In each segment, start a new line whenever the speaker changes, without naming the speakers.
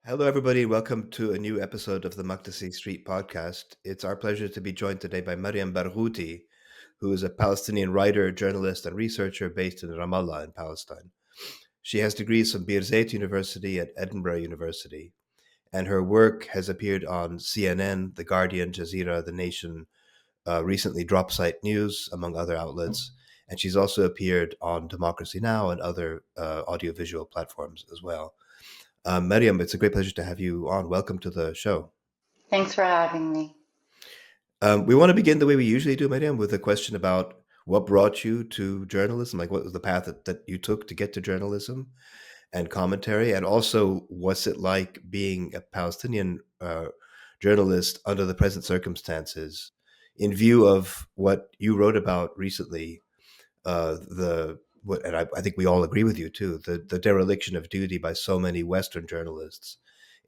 Hello, everybody. Welcome to a new episode of the Maqdisi Street podcast. It's our pleasure to be joined today by Mariam Barghouti, who is a Palestinian writer, journalist, and researcher based in Ramallah in Palestine. She has degrees from Birzeit University and Edinburgh University, and her work has appeared on CNN, The Guardian, Jazeera, The Nation, recently Dropsite News, among other outlets. And she's also appeared on Democracy Now! And other audiovisual platforms as well. Mariam, it's a great pleasure to have you on. Welcome to the show.
Thanks for having me.
We want to begin the way we usually do, Mariam, with a question about what brought you to journalism, like what was the path that you took to get to journalism and commentary, and also what's it like being a Palestinian journalist under the present circumstances, in view of what you wrote about recently, and I think we all agree with you too, the dereliction of duty by so many Western journalists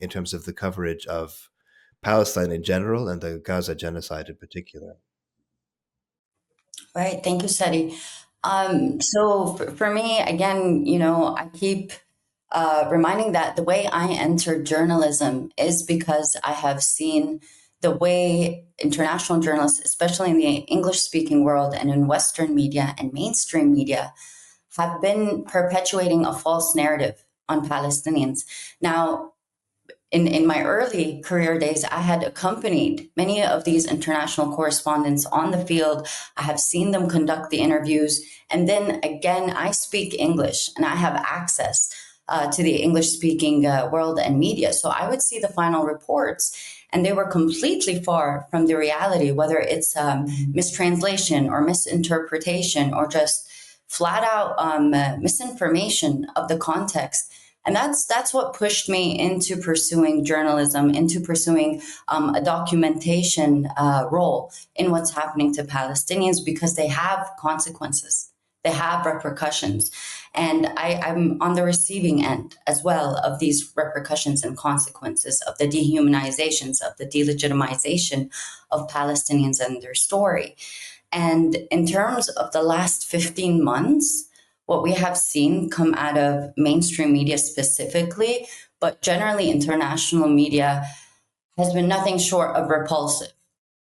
in terms of the coverage of Palestine in general and the Gaza genocide in particular.
Right. Thank you, Seti. So for me, again, I keep reminding that the way I entered journalism is because I have seen the way international journalists, especially in the English speaking world and in Western media and mainstream media, have been perpetuating a false narrative on Palestinians. Now, in my early career days, I had accompanied many of these international correspondents on the field. I have seen them conduct the interviews. And then again, I speak English and I have access to the English speaking world and media. So I would see the final reports and they were completely far from the reality, whether it's mistranslation or misinterpretation or just flat out misinformation of the context. And that's what pushed me into pursuing journalism, into pursuing a documentation role in what's happening to Palestinians, because they have consequences, they have repercussions, and I'm on the receiving end as well of these repercussions and consequences of the dehumanizations, of the delegitimization of Palestinians and their story. And in terms of the last 15 months, what we have seen come out of mainstream media specifically, but generally international media, has been nothing short of repulsive.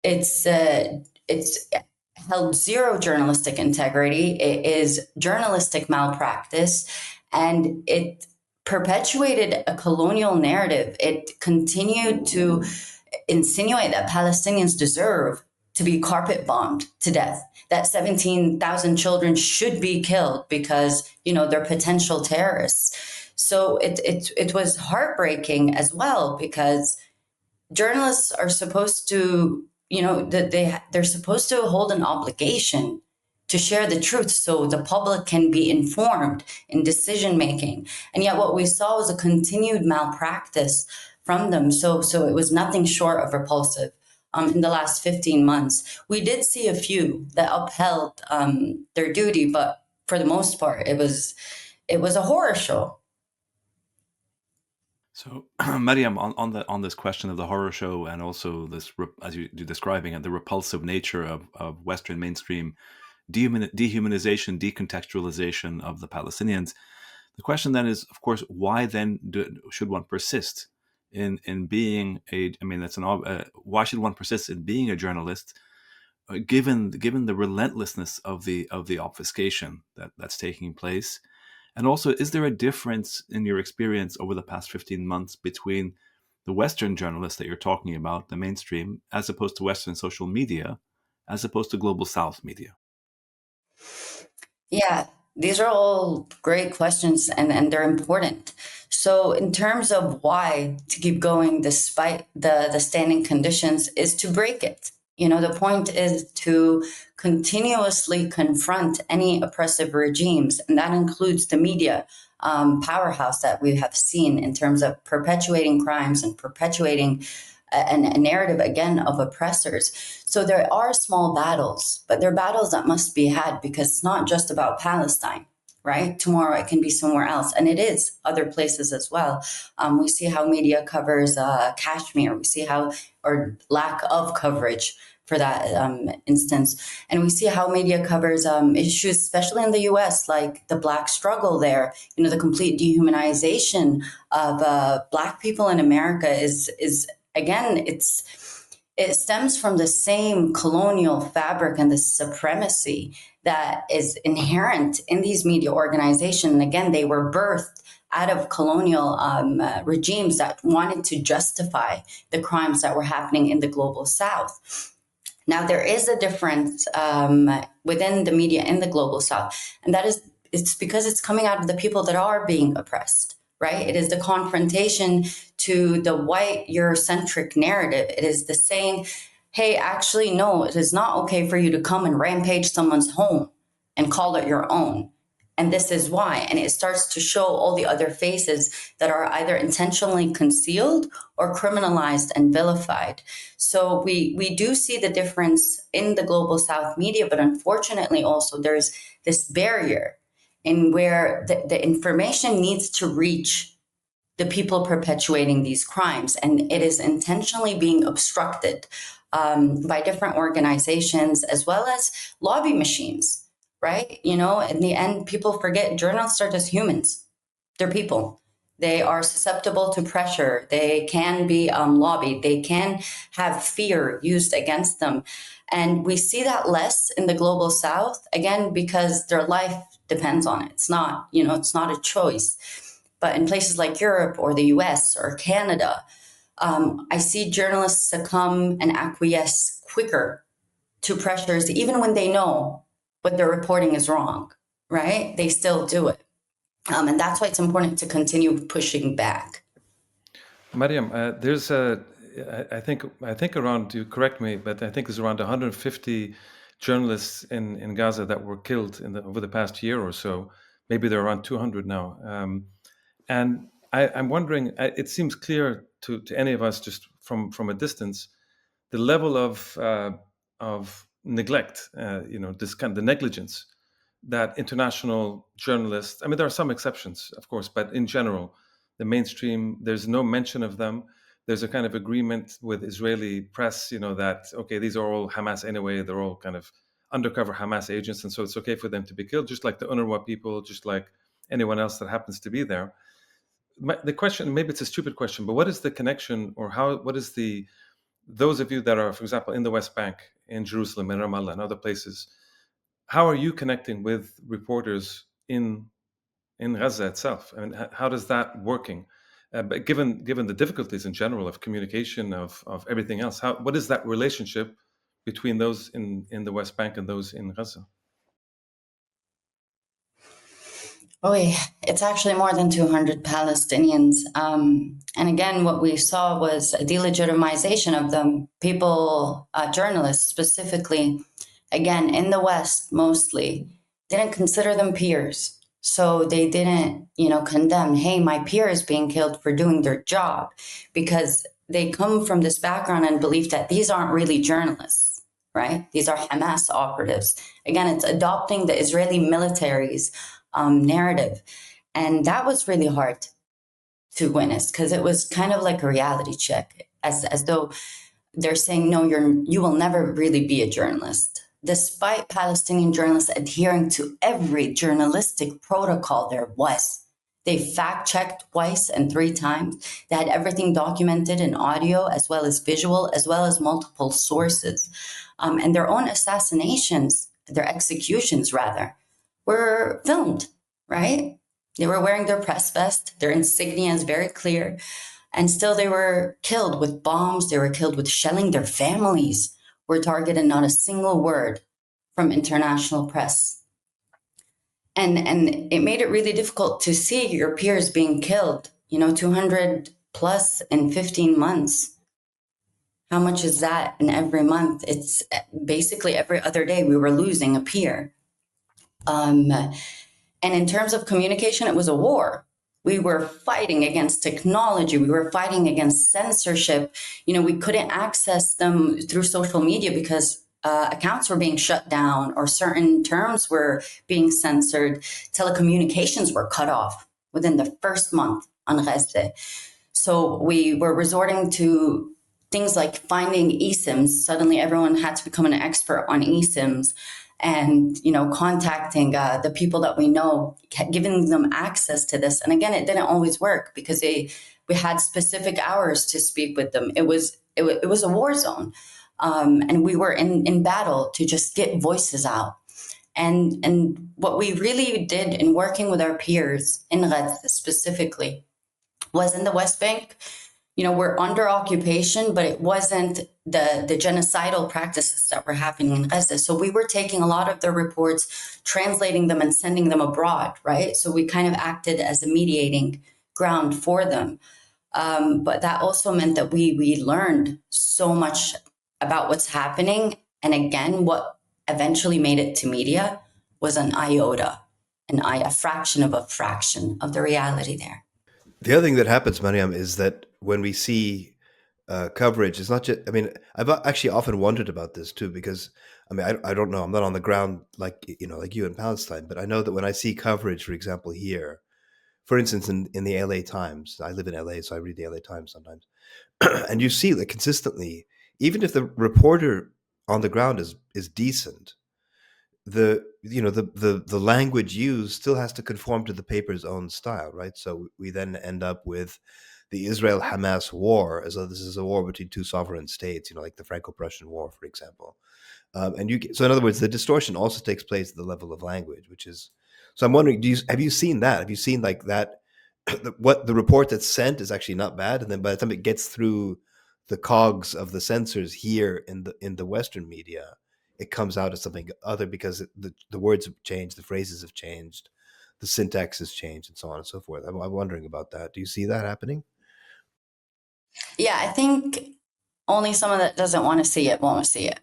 It's held zero journalistic integrity. It is journalistic malpractice, and it perpetuated a colonial narrative. It continued to insinuate that Palestinians deserve to be carpet bombed to death, that 17,000 children should be killed because, they're potential terrorists. So it was heartbreaking as well, because journalists are supposed to, they're supposed to hold an obligation to share the truth so the public can be informed in decision making. And yet what we saw was a continued malpractice from them. So it was nothing short of repulsive. In the last 15 months, we did see a few that upheld their duty, but for the most part, it was a horror show.
So, Mariam, on this question of the horror show and also this, as you're describing it, the repulsive nature of Western mainstream dehumanization, decontextualization of the Palestinians, the question then is, of course, why then should one persist in being a? I mean, why should one persist in being a journalist, given the relentlessness of the obfuscation that's taking place? And also, is there a difference in your experience over the past 15 months between the Western journalists that you're talking about, the mainstream, as opposed to Western social media, as opposed to global South media?
Yeah, these are all great questions, and they're important. So, in terms of why to keep going despite the standing conditions, is to break it. The point is to continuously confront any oppressive regimes, and that includes the media powerhouse that we have seen in terms of perpetuating crimes and perpetuating a narrative, again, of oppressors. So there are small battles, but they're battles that must be had, because it's not just about Palestine. Right? Tomorrow it can be somewhere else. And it is other places as well. We see how media covers Kashmir. We see how, or lack of coverage instance. And we see how media covers issues, especially in the US, like the Black struggle there. The complete dehumanization of Black people in America is again, it stems from the same colonial fabric and the supremacy that is inherent in these media organizations. And again, they were birthed out of colonial regimes that wanted to justify the crimes that were happening in the global South. Now, there is a difference within the media in the global South, and that is it's because it's coming out of the people that are being oppressed, right? It is the confrontation to the white Eurocentric narrative. It is the saying, hey, actually, no, it is not okay for you to come and rampage someone's home and call it your own. And this is why. And it starts to show all the other faces that are either intentionally concealed or criminalized and vilified. So we do see the difference in the global South media, but unfortunately also there's this barrier in where the information needs to reach the people perpetuating these crimes. And it is intentionally being obstructed by different organizations as well as lobby machines. Right? In the end, people forget journalists are just humans. They're people. They are susceptible to pressure. They can be lobbied. They can have fear used against them. And we see that less in the global South, again, because their life depends on it. It's not, it's not a choice. But in places like Europe or the US or Canada, I see journalists succumb and acquiesce quicker to pressures, even when they know what their reporting is wrong, right? They still do it. And that's why it's important to continue pushing back.
Mariam, there's I think around, you correct me, but I think there's around 150 journalists in Gaza that were killed over the past year or so. Maybe there are around 200 now. And I'm wondering, it seems clear to any of us just from a distance, the level of neglect, this kind of the negligence that international journalists, I mean, there are some exceptions, of course, but in general, the mainstream, there's no mention of them. There's a kind of agreement with Israeli press, that, okay, these are all Hamas anyway, they're all kind of undercover Hamas agents, and so it's okay for them to be killed, just like the UNRWA people, just like anyone else that happens to be there. The question, maybe it's a stupid question, but what is the connection, or what is those of you that are, for example, in the West Bank, in Jerusalem, in Ramallah, and other places, how are you connecting with reporters in Gaza itself? I mean, how does that working? But given the difficulties in general of communication, of everything else, what is that relationship between those in the West Bank and those in Gaza?
Oh, yeah. It's actually more than 200 Palestinians. And again, what we saw was a delegitimization of them. People, journalists specifically, again, in the West mostly, didn't consider them peers. So they didn't, condemn, hey, my peer is being killed for doing their job, because they come from this background and belief that these aren't really journalists, right? These are Hamas operatives. Again, it's adopting the Israeli military's narrative. And that was really hard to witness, because it was kind of like a reality check, as though they're saying, no, you will never really be a journalist. Despite Palestinian journalists adhering to every journalistic protocol there was. They fact-checked twice and 3 times. They had everything documented in audio as well as visual, as well as multiple sources. And their own assassinations, their executions rather, were filmed, right? They were wearing their press vest. Their insignia is very clear. And still they were killed with bombs. They were killed with shelling. Their families were targeted, not a single word from international press. And it made it really difficult to see your peers being killed, 200 plus in 15 months. How much is that in every month? It's basically every other day we were losing a peer. And in terms of communication, it was a war. We were fighting against technology. We were fighting against censorship. We couldn't access them through social media because accounts were being shut down or certain terms were being censored. Telecommunications were cut off within the first month on Gaza. So we were resorting to things like finding eSIMs. Suddenly everyone had to become an expert on eSIMs, and, contacting the people that we know, giving them access to this. And again, it didn't always work because we had specific hours to speak with them. It was a war zone. And we were in battle to just get voices out. And what we really did in working with our peers in Gaza specifically was in the West Bank. We're under occupation, but it wasn't the genocidal practices that were happening in Gaza. So we were taking a lot of the reports, translating them and sending them abroad, right? So we kind of acted as a mediating ground for them. But that also meant that we learned so much about what's happening. And again, what eventually made it to media was an iota, a fraction of the reality there.
The other thing that happens, Mariam, is that when we see coverage, it's not just, I've actually often wondered about this too, because, I don't know, I'm not on the ground like you in Palestine, but I know that when I see coverage, for example, here, for instance, in the LA Times, I live in LA, so I read the LA Times sometimes, and you see that consistently, even if the reporter on the ground is decent, the language used still has to conform to the paper's own style, right? So we then end up with the Israel-Hamas war, as though this is a war between two sovereign states, like the Franco-Prussian War, for example. So in other words, the distortion also takes place at the level of language, which is. So I'm wondering, have you seen that? Have you seen like that? What the report that's sent is actually not bad, and then by the time it gets through the cogs of the censors here in the Western media, it comes out as something other because the words have changed, the phrases have changed, the syntax has changed, and so on and so forth. I'm wondering about that. Do you see that happening?
Yeah, I think only someone that doesn't want to see it won't see it.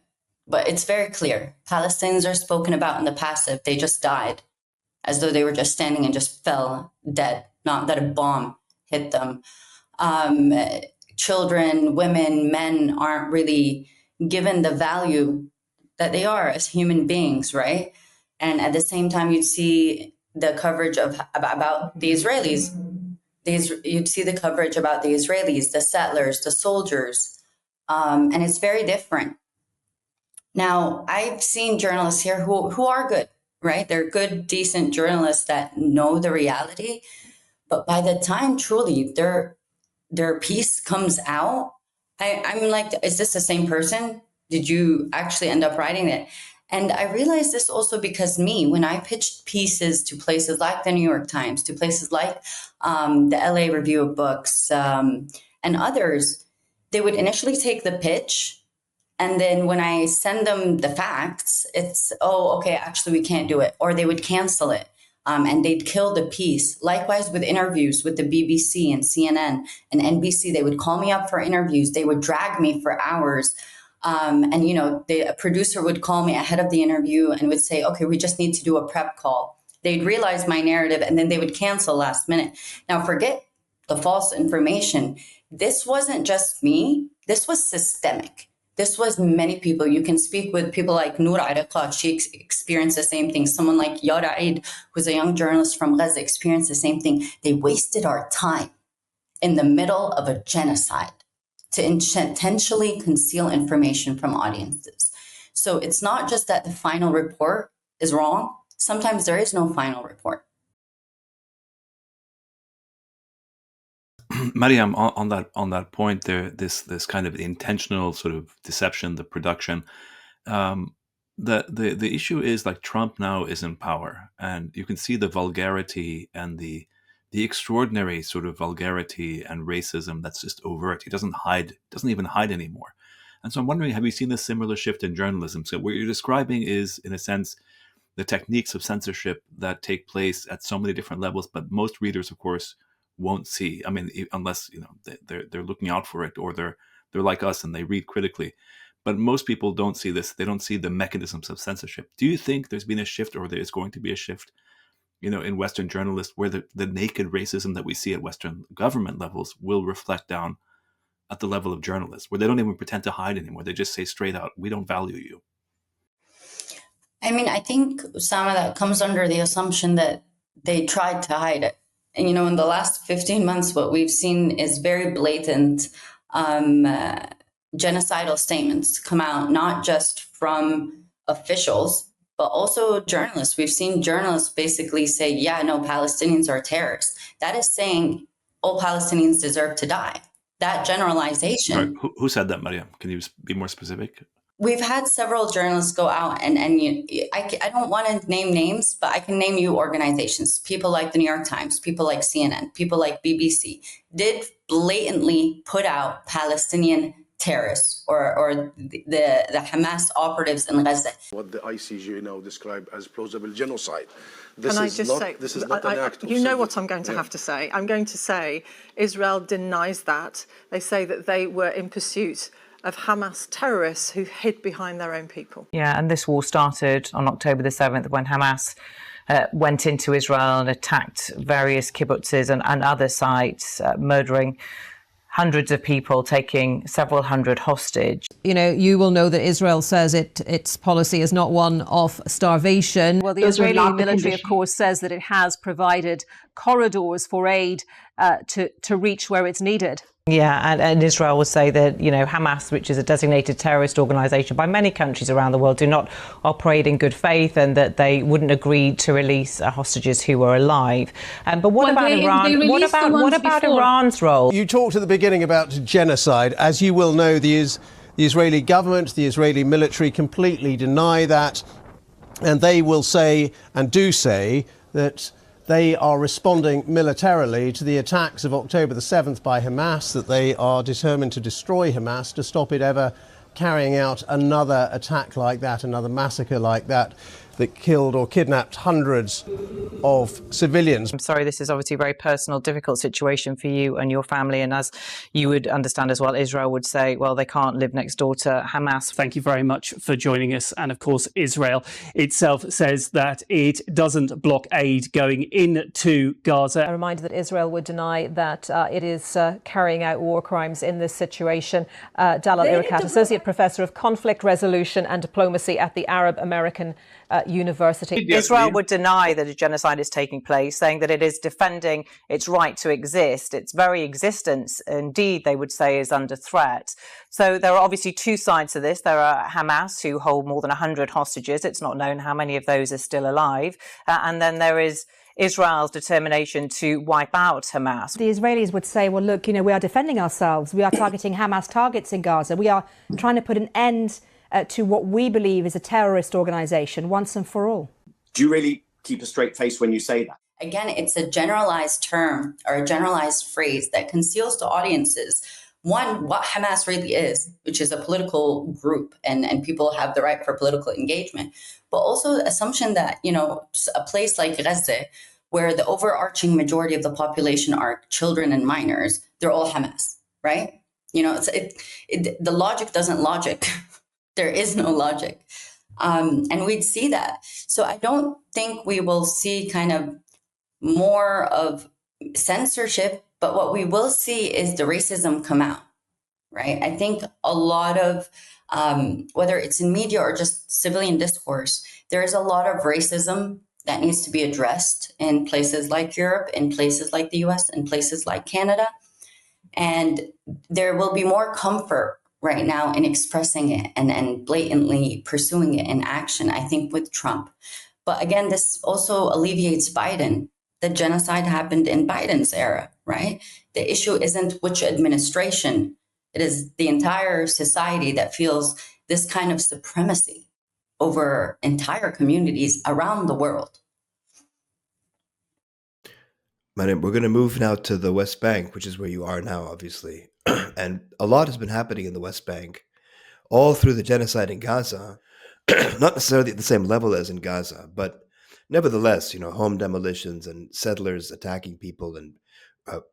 But it's very clear. Palestinians are spoken about in the passive. They just died, as though they were just standing and just fell dead, not that a bomb hit them. Children, women, men aren't really given the value that they are as human beings, right? And at the same time, you'd see the coverage about the Israelis. You'd see the coverage about the Israelis, the settlers, the soldiers, and it's very different. Now, I've seen journalists here who are good, right? They're good, decent journalists that know the reality. But by the time truly their piece comes out, I'm like, is this the same person? Did you actually end up writing it? And I realized this also because when I pitched pieces to places like the New York Times, to places like the LA Review of Books, and others, they would initially take the pitch. And then when I send them the facts, it's, oh, okay, actually, we can't do it. Or they would cancel it. And they'd kill the piece. Likewise with interviews with the BBC and CNN and NBC, they would call me up for interviews. They would drag me for hours. A producer would call me ahead of the interview and would say, okay, we just need to do a prep call. They'd realize my narrative and then they would cancel last minute. Now, forget the false information. This wasn't just me. This was systemic. This was many people. You can speak with people like Noor Ariqa. She experienced the same thing. Someone like Yara Eid, who's a young journalist from Gaza, experienced the same thing. They wasted our time in the middle of a genocide to intentionally conceal information from audiences. So it's not just that the final report is wrong. Sometimes there is no final report.
Mariam, on that point, this kind of intentional sort of deception, the production. The issue is like Trump now is in power, and you can see the vulgarity and the extraordinary sort of vulgarity and racism that's just overt. He doesn't even hide anymore. And so I'm wondering, have you seen a similar shift in journalism? So what you're describing is, in a sense, the techniques of censorship that take place at so many different levels, but most readers, of course, won't see. I mean, unless they're looking out for it, or they're like us and they read critically. But most people don't see this. They don't see the mechanisms of censorship. Do you think there's been a shift, or there is going to be a shift, in Western journalists, where the naked racism that we see at Western government levels will reflect down at the level of journalists, where they don't even pretend to hide anymore? They just say straight out, we don't value you.
I mean, I think some of that comes under the assumption that they tried to hide it. And, in the last 15 months, what we've seen is very blatant genocidal statements come out, not just from officials, but also journalists. We've seen journalists basically say, yeah, no, Palestinians are terrorists. That is saying all Palestinians deserve to die. That generalization.
Sorry, who said that, Mariam? Can you be more specific?
We've had several journalists go out and I don't want to name names, but I can name you organizations. People like the New York Times, people like CNN, people like BBC did blatantly put out Palestinian terrorists or the Hamas operatives in Gaza.
What the ICJ now described as plausible genocide.
Can I just say,
this is not an act of
you know what I'm going to have to say. I'm going to say Israel denies that. They say that they were in pursuit of Hamas terrorists who hid behind their own people.
Yeah, and this war started on October the 7th when Hamas went into Israel and attacked various kibbutzes and other sites, murdering hundreds of people, taking several hundred hostage.
You know, you will know that Israel says its policy is not one of starvation. Well, the Israeli military, of course, says that it has provided corridors for aid to reach where it's needed.
Yeah, and Israel will say that, you know, Hamas, which is a designated terrorist organisation by many countries around the world, do not operate in good faith, and that they wouldn't agree to release hostages who were alive. But what about Iran? What about Iran's role?
You talked at the beginning about genocide. As you will know, the Israeli government, the Israeli military completely deny that, and they will say and do say that they are responding militarily to the attacks of October the 7th by Hamas, that they are determined to destroy Hamas, to stop it ever carrying out another attack like that, another massacre like that, that killed or kidnapped hundreds of civilians.
I'm sorry, this is obviously a very personal, difficult situation for you and your family. And as you would understand as well, Israel would say, well, they can't live next door to Hamas.
Thank you very much for joining us. And of course, Israel itself says that it doesn't block aid going into Gaza.
A reminder that Israel would deny that it is carrying out war crimes in this situation. Dalal Irakat, Associate Professor of Conflict Resolution and Diplomacy at the Arab American University.
Israel would deny that a genocide is taking place, saying that it is defending its right to exist. Its very existence, indeed, they would say, is under threat. So there are obviously two sides to this. There are Hamas, who hold more than 100 hostages. It's not known how many of those are still alive. And then there is Israel's determination to wipe out Hamas.
The Israelis would say, well, look, you know, we are defending ourselves. We are targeting Hamas targets in Gaza. We are trying to put an end to what we believe is a terrorist organization once and for all.
Do you really keep a straight face when you say that?
Again, it's a generalized term or a generalized phrase that conceals to audiences, one, what Hamas really is, which is a political group and people have the right for political engagement, but also the assumption that, you know, a place like Gaza, where the overarching majority of the population are children and minors, they're all Hamas, right? You know, the logic doesn't logic. There is no logic. And we'd see that. So I don't think we will see kind of more of censorship, but what we will see is the racism come out, right? I think a lot of, whether it's in media or just civilian discourse, there is a lot of racism that needs to be addressed in places like Europe, in places like the US, in places like Canada. And there will be more comfort right now in expressing it and blatantly pursuing it in action, I think, with Trump. But again, this also alleviates Biden. The genocide happened in Biden's era, right? The issue isn't which administration. It is the entire society that feels this kind of supremacy over entire communities around the world.
Mariam, we're going to move now to the West Bank, which is where you are now, obviously. And a lot has been happening in the West Bank all through the genocide in Gaza, not necessarily at the same level as in Gaza, but nevertheless, you know, home demolitions and settlers attacking people and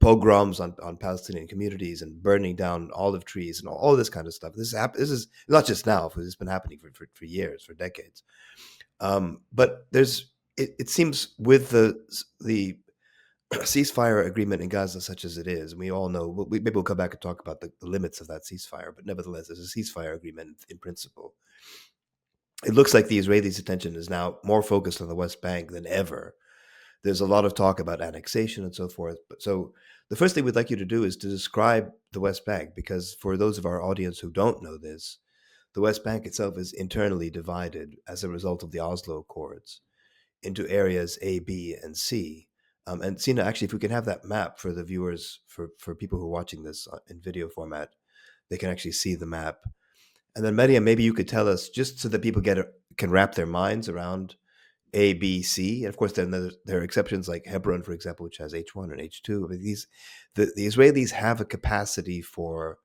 pogroms on Palestinian communities and burning down olive trees and all this kind of stuff. This is not just now, this has been happening for years, for decades. But it seems with the ceasefire agreement in Gaza, such as it is, and we all know, maybe we'll come back and talk about the limits of that ceasefire, but nevertheless, there's a ceasefire agreement in principle. It looks like the Israelis' attention is now more focused on the West Bank than ever. there's a lot of talk about annexation and so forth. But so the first thing we'd like you to do is to describe the West Bank, because for those of our audience who don't know this, the West Bank itself is internally divided as a result of the Oslo Accords into areas A, B, and C. And Sina, actually, if we can have that map for the viewers, for people who are watching this in video format, they can actually see the map. And then Mariam, maybe you could tell us, just so that people can wrap their minds around A, B, C. And of course, then there are exceptions like Hebron, for example, which has H1 and H2. I mean, the Israelis have a capacity for,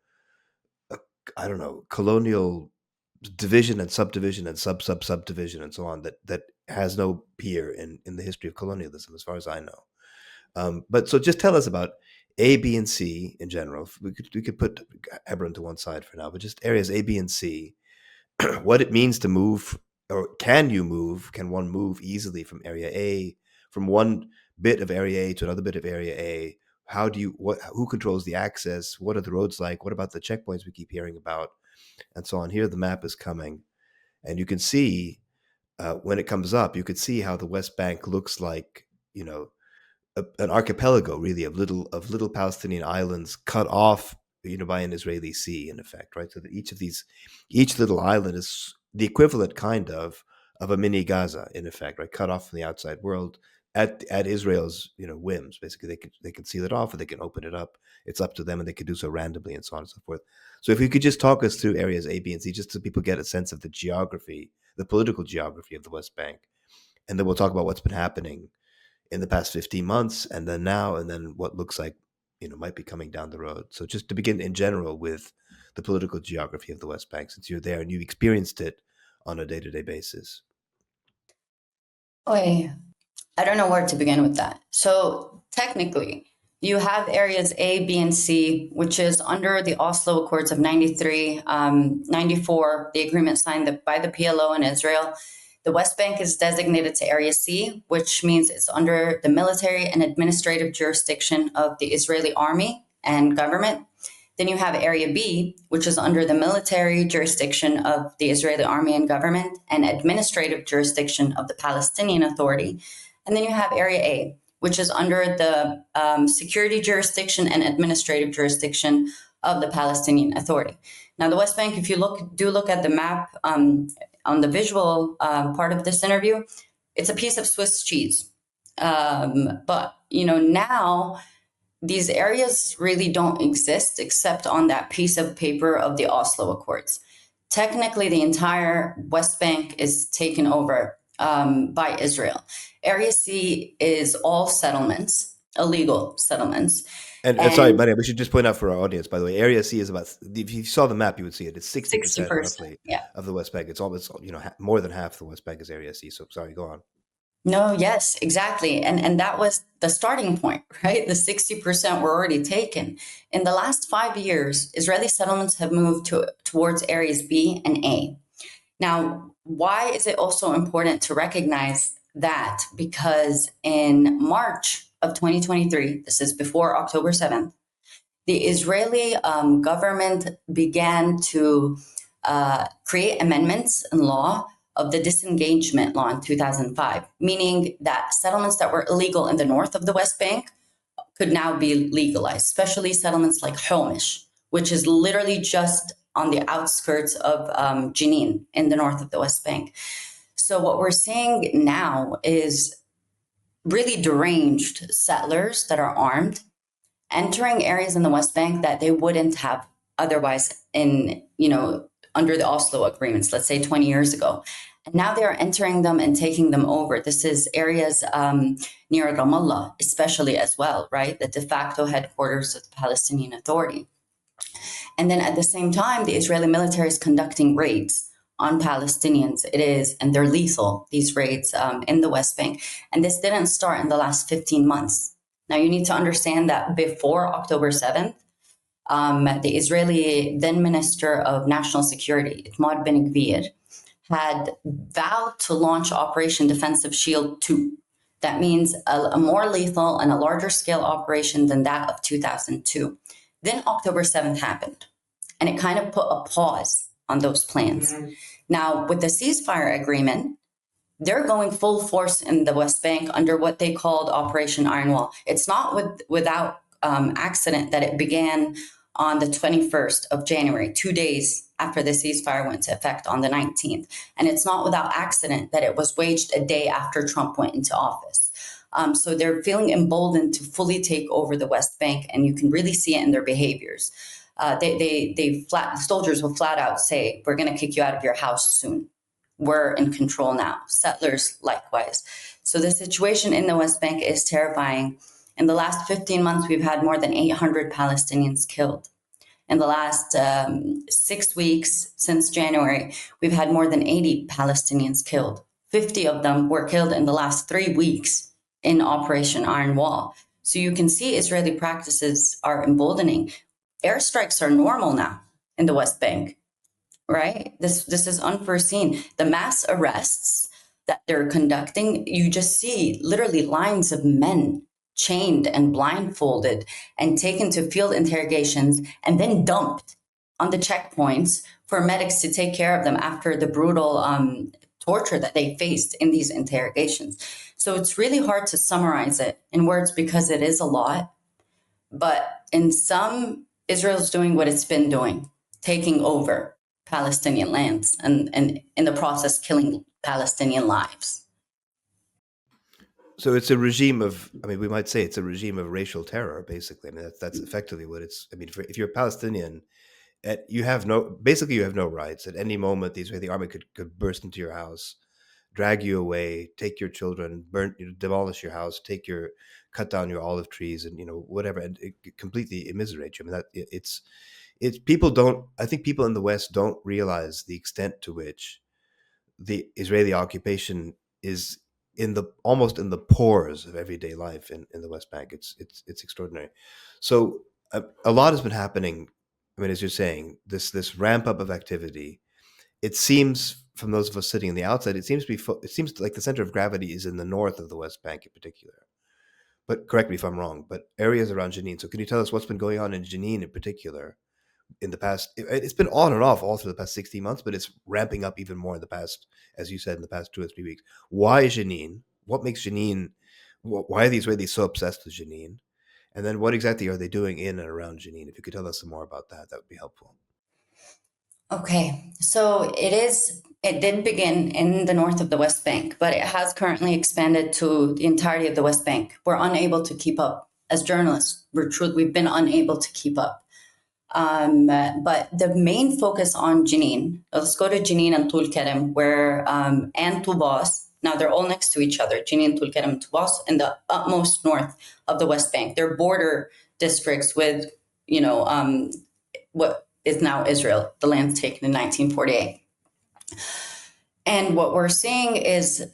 I don't know, colonial division and subdivision and subdivision and so on that has no peer in the history of colonialism, as far as I know. But so just tell us about A, B, and C in general. We could put Hebron to one side for now, but just areas A, B, and C, what it means to move, or can one move easily from area A, from one bit of area A to another bit of area A? Who controls the access? What are the roads like? What about the checkpoints we keep hearing about? And so on. Here, the map is coming, and you can see when it comes up, you could see how the West Bank looks like, an archipelago, really, of little Palestinian islands cut off, by an Israeli sea, in effect, right? So that each little island is the equivalent kind of a mini Gaza, in effect, right? Cut off from the outside world at Israel's, whims. Basically, they can seal it off, or they can open it up. It's up to them, and they can do so randomly, and so on and so forth. So if you could just talk us through areas A, B, and C, just so people get a sense of the geography, the political geography of the West Bank. And then we'll talk about what's been happening in the past 15 months, and then now, and then what looks like, might be coming down the road. So just to begin in general with the political geography of the West Bank, since you're there and you experienced it on a day-to-day basis.
I don't know where to begin with that. So technically, you have areas A, B, and C, which is under the Oslo Accords of 93, 94, the agreement signed by the PLO and Israel. The West Bank is designated to Area C, which means it's under the military and administrative jurisdiction of the Israeli army and government. Then you have Area B, which is under the military jurisdiction of the Israeli army and government and administrative jurisdiction of the Palestinian Authority. And then you have Area A, which is under the security jurisdiction and administrative jurisdiction of the Palestinian Authority. Now, the West Bank, if you look at the map on the visual part of this interview, it's a piece of Swiss cheese. But, now these areas really don't exist except on that piece of paper of the Oslo Accords. Technically, the entire West Bank is taken over by Israel. Area C is all settlements, illegal settlements.
And sorry, Mariam, we should just point out for our audience, by the way, Area C is about, if you saw the map, you would see it. It's 60% roughly of the West Bank. It's almost, more than half the West Bank is Area C. So sorry, go on.
No, yes, exactly. And that was the starting point, right? The 60% were already taken. In the last 5 years, Israeli settlements have moved towards areas B and A. Now, why is it also important to recognize that? Because in March of 2023, this is before October 7th, the Israeli government began to create amendments in law of the disengagement law in 2005, meaning that settlements that were illegal in the north of the West Bank could now be legalized, especially settlements like Homish, which is literally just on the outskirts of Jenin in the north of the West Bank. So what we're seeing now is really deranged settlers that are armed entering areas in the West Bank that they wouldn't have otherwise in, under the Oslo agreements, let's say 20 years ago. And now they are entering them and taking them over. This is areas near Ramallah, especially as well, right? The de facto headquarters of the Palestinian Authority. And then at the same time, the Israeli military is conducting raids on Palestinians. And they're lethal, these raids in the West Bank. And this didn't start in the last 15 months. Now, you need to understand that before October 7th, the Israeli then Minister of National Security, Itamar Ben-Gvir, had vowed to launch Operation Defensive Shield 2. That means a more lethal and a larger scale operation than that of 2002. Then October 7th happened, and it kind of put a pause on those plans. Now, with the ceasefire agreement, they're going full force in the West Bank under what they called Operation Iron Wall. It's not without accident that it began on the 21st of January, 2 days after the ceasefire went into effect on the 19th. And it's not without accident that it was waged a day after Trump went into office. So they're feeling emboldened to fully take over the West Bank, and you can really see it in their behaviors. Soldiers will flat out say, "We're going to kick you out of your house soon. We're in control now." Settlers likewise. So the situation in the West Bank is terrifying. In the last 15 months, we've had more than 800 Palestinians killed. In the last 6 weeks since January, we've had more than 80 Palestinians killed. 50 of them were killed in the last 3 weeks in Operation Iron Wall. So you can see Israeli practices are emboldening. Airstrikes are normal now in the West Bank, right? This is unforeseen. The mass arrests that they're conducting, you just see literally lines of men chained and blindfolded and taken to field interrogations and then dumped on the checkpoints for medics to take care of them after the brutal torture that they faced in these interrogations. So it's really hard to summarize it in words because it is a lot. But in sum, Israel's doing what it's been doing, taking over Palestinian lands and in the process killing Palestinian lives.
So it's a regime of, I mean, we might say it's a regime of racial terror, basically. I mean, that's effectively what it's, I mean, if you're Palestinian, you have no rights. At any moment, the Israeli army could burst into your house, drag you away, take your children, demolish your house, cut down your olive trees and, whatever, and completely immiserate you. I mean, it's people don't, I think people in the West don't realize the extent to which the Israeli occupation is almost in the pores of everyday life in the West Bank. It's extraordinary. So a lot has been happening. I mean, as you're saying, this ramp up of activity. It seems, from those of us sitting on the outside, it seems like the center of gravity is in the north of the West Bank in particular. But correct me if I'm wrong. But areas around Jenin. So can you tell us what's been going on in Jenin in particular? In the past, it's been on and off all through the past 16 months, but it's ramping up even more in the past, as you said, in the past 2 or 3 weeks. Why Jenin? What makes Jenin? Why are these Israelis so obsessed with Jenin? And then what exactly are they doing in and around Jenin? If you could tell us some more about that, that would be helpful.
Okay, so it did begin in the north of the West Bank, but it has currently expanded to the entirety of the West Bank. We're unable to keep up. As journalists, we've been unable to keep up. But the main focus on Jenin, let's go to Jenin and Tul Kerem, and Tubas. Now they're all next to each other, Jenin, Tul Kerem, and Tubas, in the utmost north of the West Bank. They're border districts with, what is now Israel, the land taken in 1948. And what we're seeing is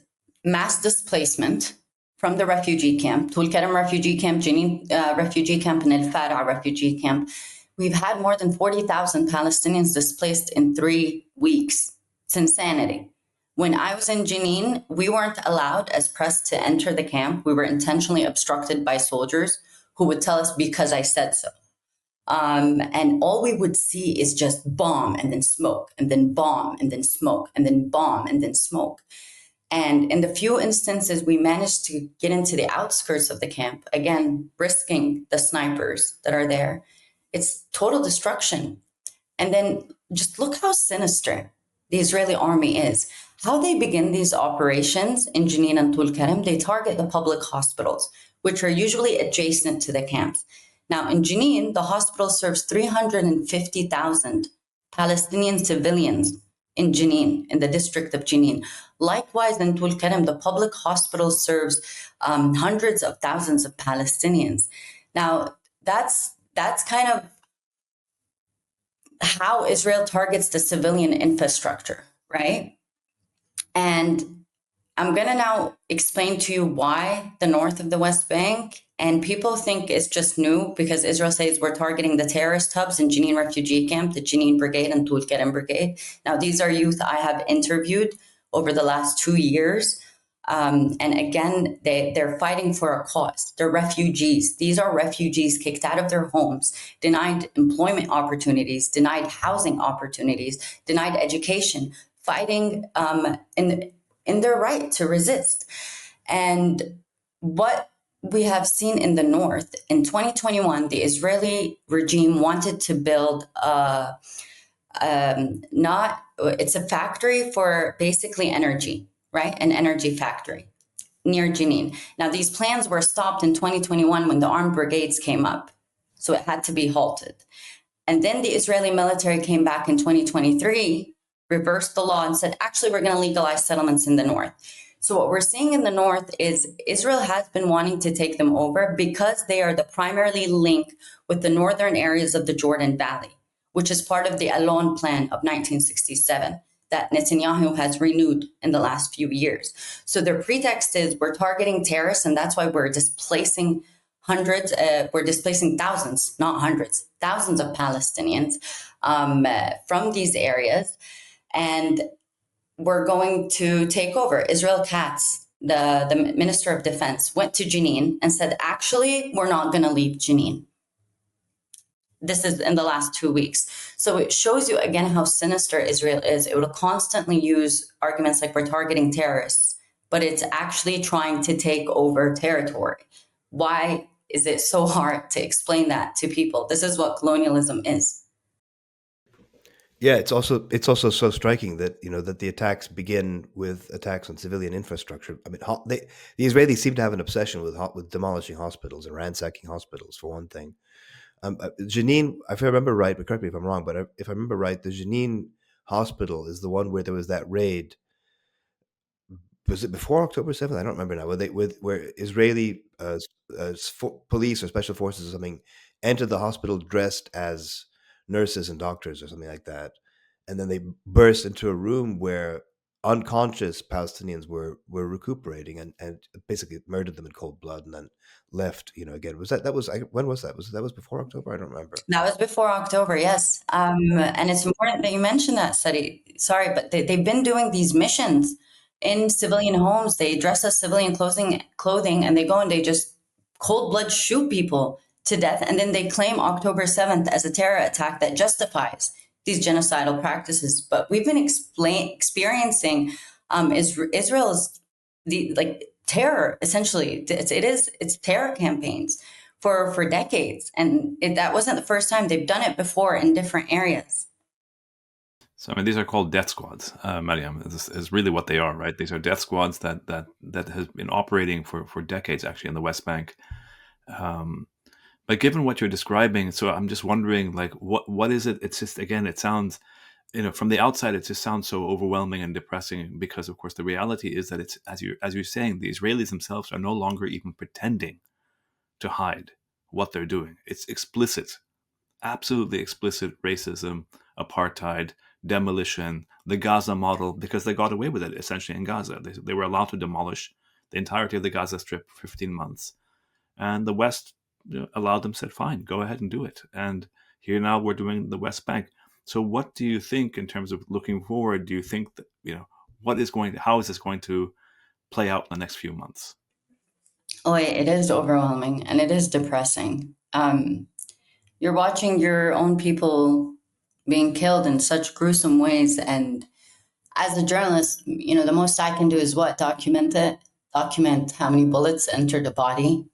mass displacement from the refugee camp, Tul Kerem refugee camp, Jenin refugee camp, and El Farah refugee camp. We've had more than 40,000 Palestinians displaced in 3 weeks. It's insanity. When I was in Jenin, we weren't allowed as press to enter the camp. We were intentionally obstructed by soldiers who would tell us because I said so. And all we would see is just bomb and then smoke and then bomb and then smoke and then bomb and then smoke. And in the few instances we managed to get into the outskirts of the camp, again, risking the snipers that are there, it's total destruction. And then just look how sinister the Israeli army is. How they begin these operations in Jenin and Tul Kerem, they target the public hospitals, which are usually adjacent to the camps. Now, in Jenin, the hospital serves 350,000 Palestinian civilians in Jenin, in the district of Jenin. Likewise, in Tul Kerem, the public hospital serves hundreds of thousands of Palestinians. Now, that's kind of how Israel targets the civilian infrastructure, right? And I'm going to now explain to you why the north of the West Bank. And people think it's just new because Israel says we're targeting the terrorist hubs in Jenin refugee camp, the Jenin Brigade and Tul Kerem Brigade. Now, these are youth I have interviewed over the last 2 years. And again, they're fighting for a cause. They're refugees. These are refugees kicked out of their homes, denied employment opportunities, denied housing opportunities, denied education, fighting in their right to resist. And what we have seen in the north, in 2021, the Israeli regime wanted to build it's a factory for basically energy, right? An energy factory near Jenin. Now, these plans were stopped in 2021 when the armed brigades came up. So it had to be halted. And then the Israeli military came back in 2023, reversed the law and said, actually, we're going to legalize settlements in the north. So what we're seeing in the north is Israel has been wanting to take them over because they are the primarily link with the northern areas of the Jordan Valley, which is part of the Alon plan of 1967 that Netanyahu has renewed in the last few years. So their pretext is we're targeting terrorists, and that's why we're displacing we're displacing thousands, not hundreds, thousands of Palestinians from these areas. And we're going to take over. Israel Katz, the Minister of Defense, went to Jenin and said, actually, we're not going to leave Jenin. This is in the last 2 weeks. So it shows you again how sinister Israel is. It will constantly use arguments like we're targeting terrorists, but it's actually trying to take over territory. Why is it so hard to explain that to people? This is what colonialism is.
Yeah, it's also so striking that that the attacks begin with attacks on civilian infrastructure. I mean, the Israelis seem to have an obsession with demolishing hospitals and ransacking hospitals, for one thing. Jenin, if I remember right, but correct me if I'm wrong, but if I remember right, the Jenin hospital is the one where there was that raid. Was it before October 7th? I don't remember now. Where Israeli police or special forces or something entered the hospital dressed as nurses and doctors or something like that, and then they burst into a room where unconscious Palestinians were recuperating and basically murdered them in cold blood and then left. Again, when was that? Was before October? I don't remember.
That was before October, yes. And it's important that you mentioned that, Sadi. Sorry, but they've been doing these missions in civilian homes. They dress as civilian clothing, and they go and they just cold blood shoot people to death. And then they claim October 7th as a terror attack that justifies these genocidal practices. But we've been experiencing Israel's terror, essentially. It's terror campaigns for decades. And that wasn't the first time. They've done it before in different areas.
So, I mean, these are called death squads, Mariam, is really what they are, right? These are death squads that has been operating for decades, actually, in the West Bank. But given what you're describing, so I'm just wondering, like, what is it? It's just, again, it sounds, from the outside, it just sounds so overwhelming and depressing because, of course, the reality is that it's, as you're saying, the Israelis themselves are no longer even pretending to hide what they're doing. It's explicit, absolutely explicit racism, apartheid, demolition, the Gaza model, because they got away with it, essentially, in Gaza. They were allowed to demolish the entirety of the Gaza Strip for 15 months. And the West allowed them, said, fine, go ahead and do it. And here now we're doing the West Bank. So what do you think in terms of looking forward? Do you think that, how is this going to play out in the next few months?
Oh, it is overwhelming and it is depressing. You're watching your own people being killed in such gruesome ways. And as a journalist, the most I can do is document it, document how many bullets entered the body,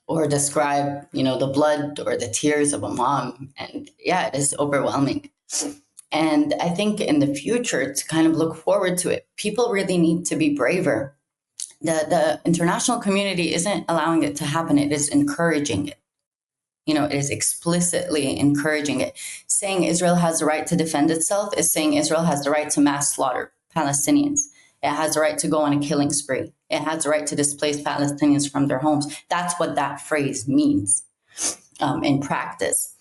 or describe, the blood or the tears of a mom. And yeah, it is overwhelming. And I think in the future, to kind of look forward to it, people really need to be braver. The international community isn't allowing it to happen. It is encouraging it. It is explicitly encouraging it. Saying Israel has the right to defend itself is saying Israel has the right to mass slaughter Palestinians. It has the right to go on a killing spree. It has the right to displace Palestinians from their homes. That's what that phrase means in practice.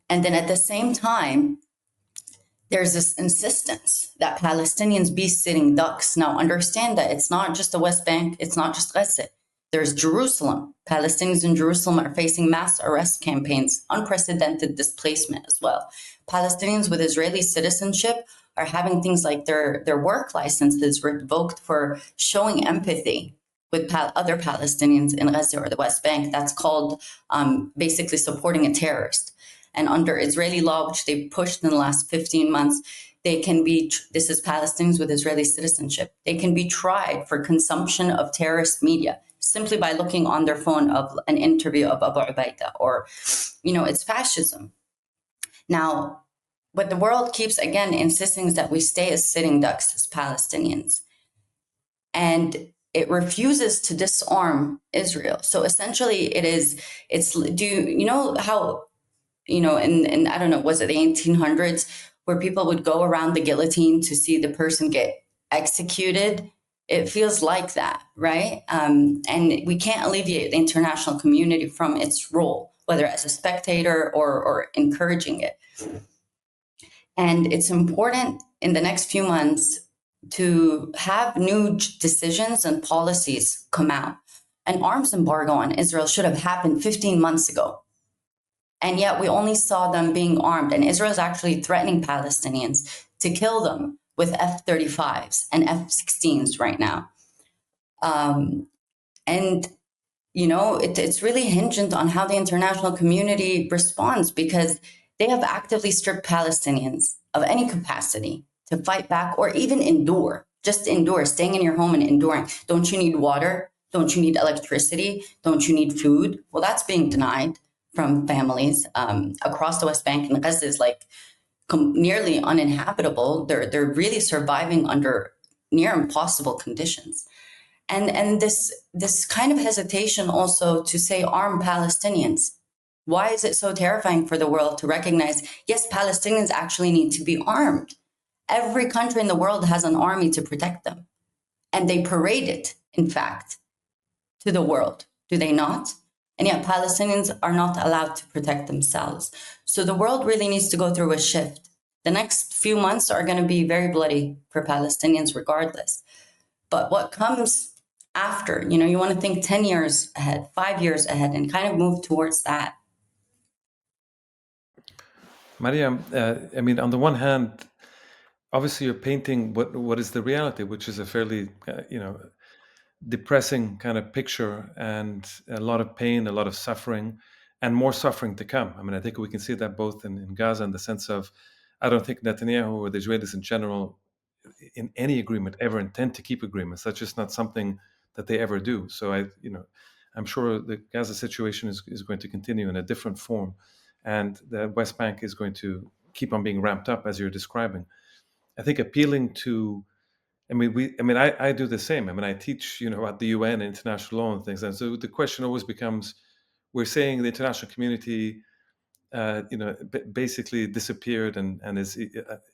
And then at the same time, there's this insistence that Palestinians be sitting ducks. Now, understand that it's not just the West Bank. It's not just Gaza. There's Jerusalem. Palestinians in Jerusalem are facing mass arrest campaigns, unprecedented displacement as well. Palestinians with Israeli citizenship are having things like their work licenses revoked for showing empathy with other Palestinians in Gaza or the West Bank. That's called basically supporting a terrorist. And under Israeli law, which they pushed in the last 15 months, They can be, this is Palestinians with Israeli citizenship. They can be tried for consumption of terrorist media simply by looking on their phone of an interview of Abu Ubaidah, or, it's fascism. Now, what the world keeps, again, insisting is that we stay as sitting ducks as Palestinians. And it refuses to disarm Israel. So essentially you know how, in I don't know, was it the 1800s, where people would go around the guillotine to see the person get executed? It feels like that, right? And we can't alleviate the international community from its role, whether as a spectator or encouraging it. And it's important in the next few months to have new decisions and policies come out. An arms embargo on Israel should have happened 15 months ago. And yet we only saw them being armed. And Israel is actually threatening Palestinians to kill them with F-35s and F-16s right now. It's really hinged on how the international community responds, because they have actively stripped Palestinians of any capacity to fight back or even endure, just endure, staying in your home and enduring. Don't you need water? Don't you need electricity? Don't you need food? Well, that's being denied from families across the West Bank, and Gaza is nearly uninhabitable. They're really surviving under near impossible conditions. And this kind of hesitation also to say arm Palestinians. Why is it so terrifying for the world to recognize, yes, Palestinians actually need to be armed. Every country in the world has an army to protect them. And they parade it, in fact, to the world. Do they not? And yet Palestinians are not allowed to protect themselves. So the world really needs to go through a shift. The next few months are going to be very bloody for Palestinians regardless. But what comes after, you want to think 10 years ahead, 5 years ahead, and kind of move towards that.
Mariam, on the one hand, obviously you're painting what is the reality, which is a fairly, depressing kind of picture, and a lot of pain, a lot of suffering, and more suffering to come. I think we can see that both in Gaza, in the sense of, I don't think Netanyahu or the Israelis in general, in any agreement, ever intend to keep agreements. That's just not something that they ever do. So I'm sure the Gaza situation is going to continue in a different form, and the West Bank is going to keep on being ramped up, as you're describing. I think appealing to, I do the same. I teach, at the UN, international law and things. And so the question always becomes, we're saying the international community, basically disappeared and is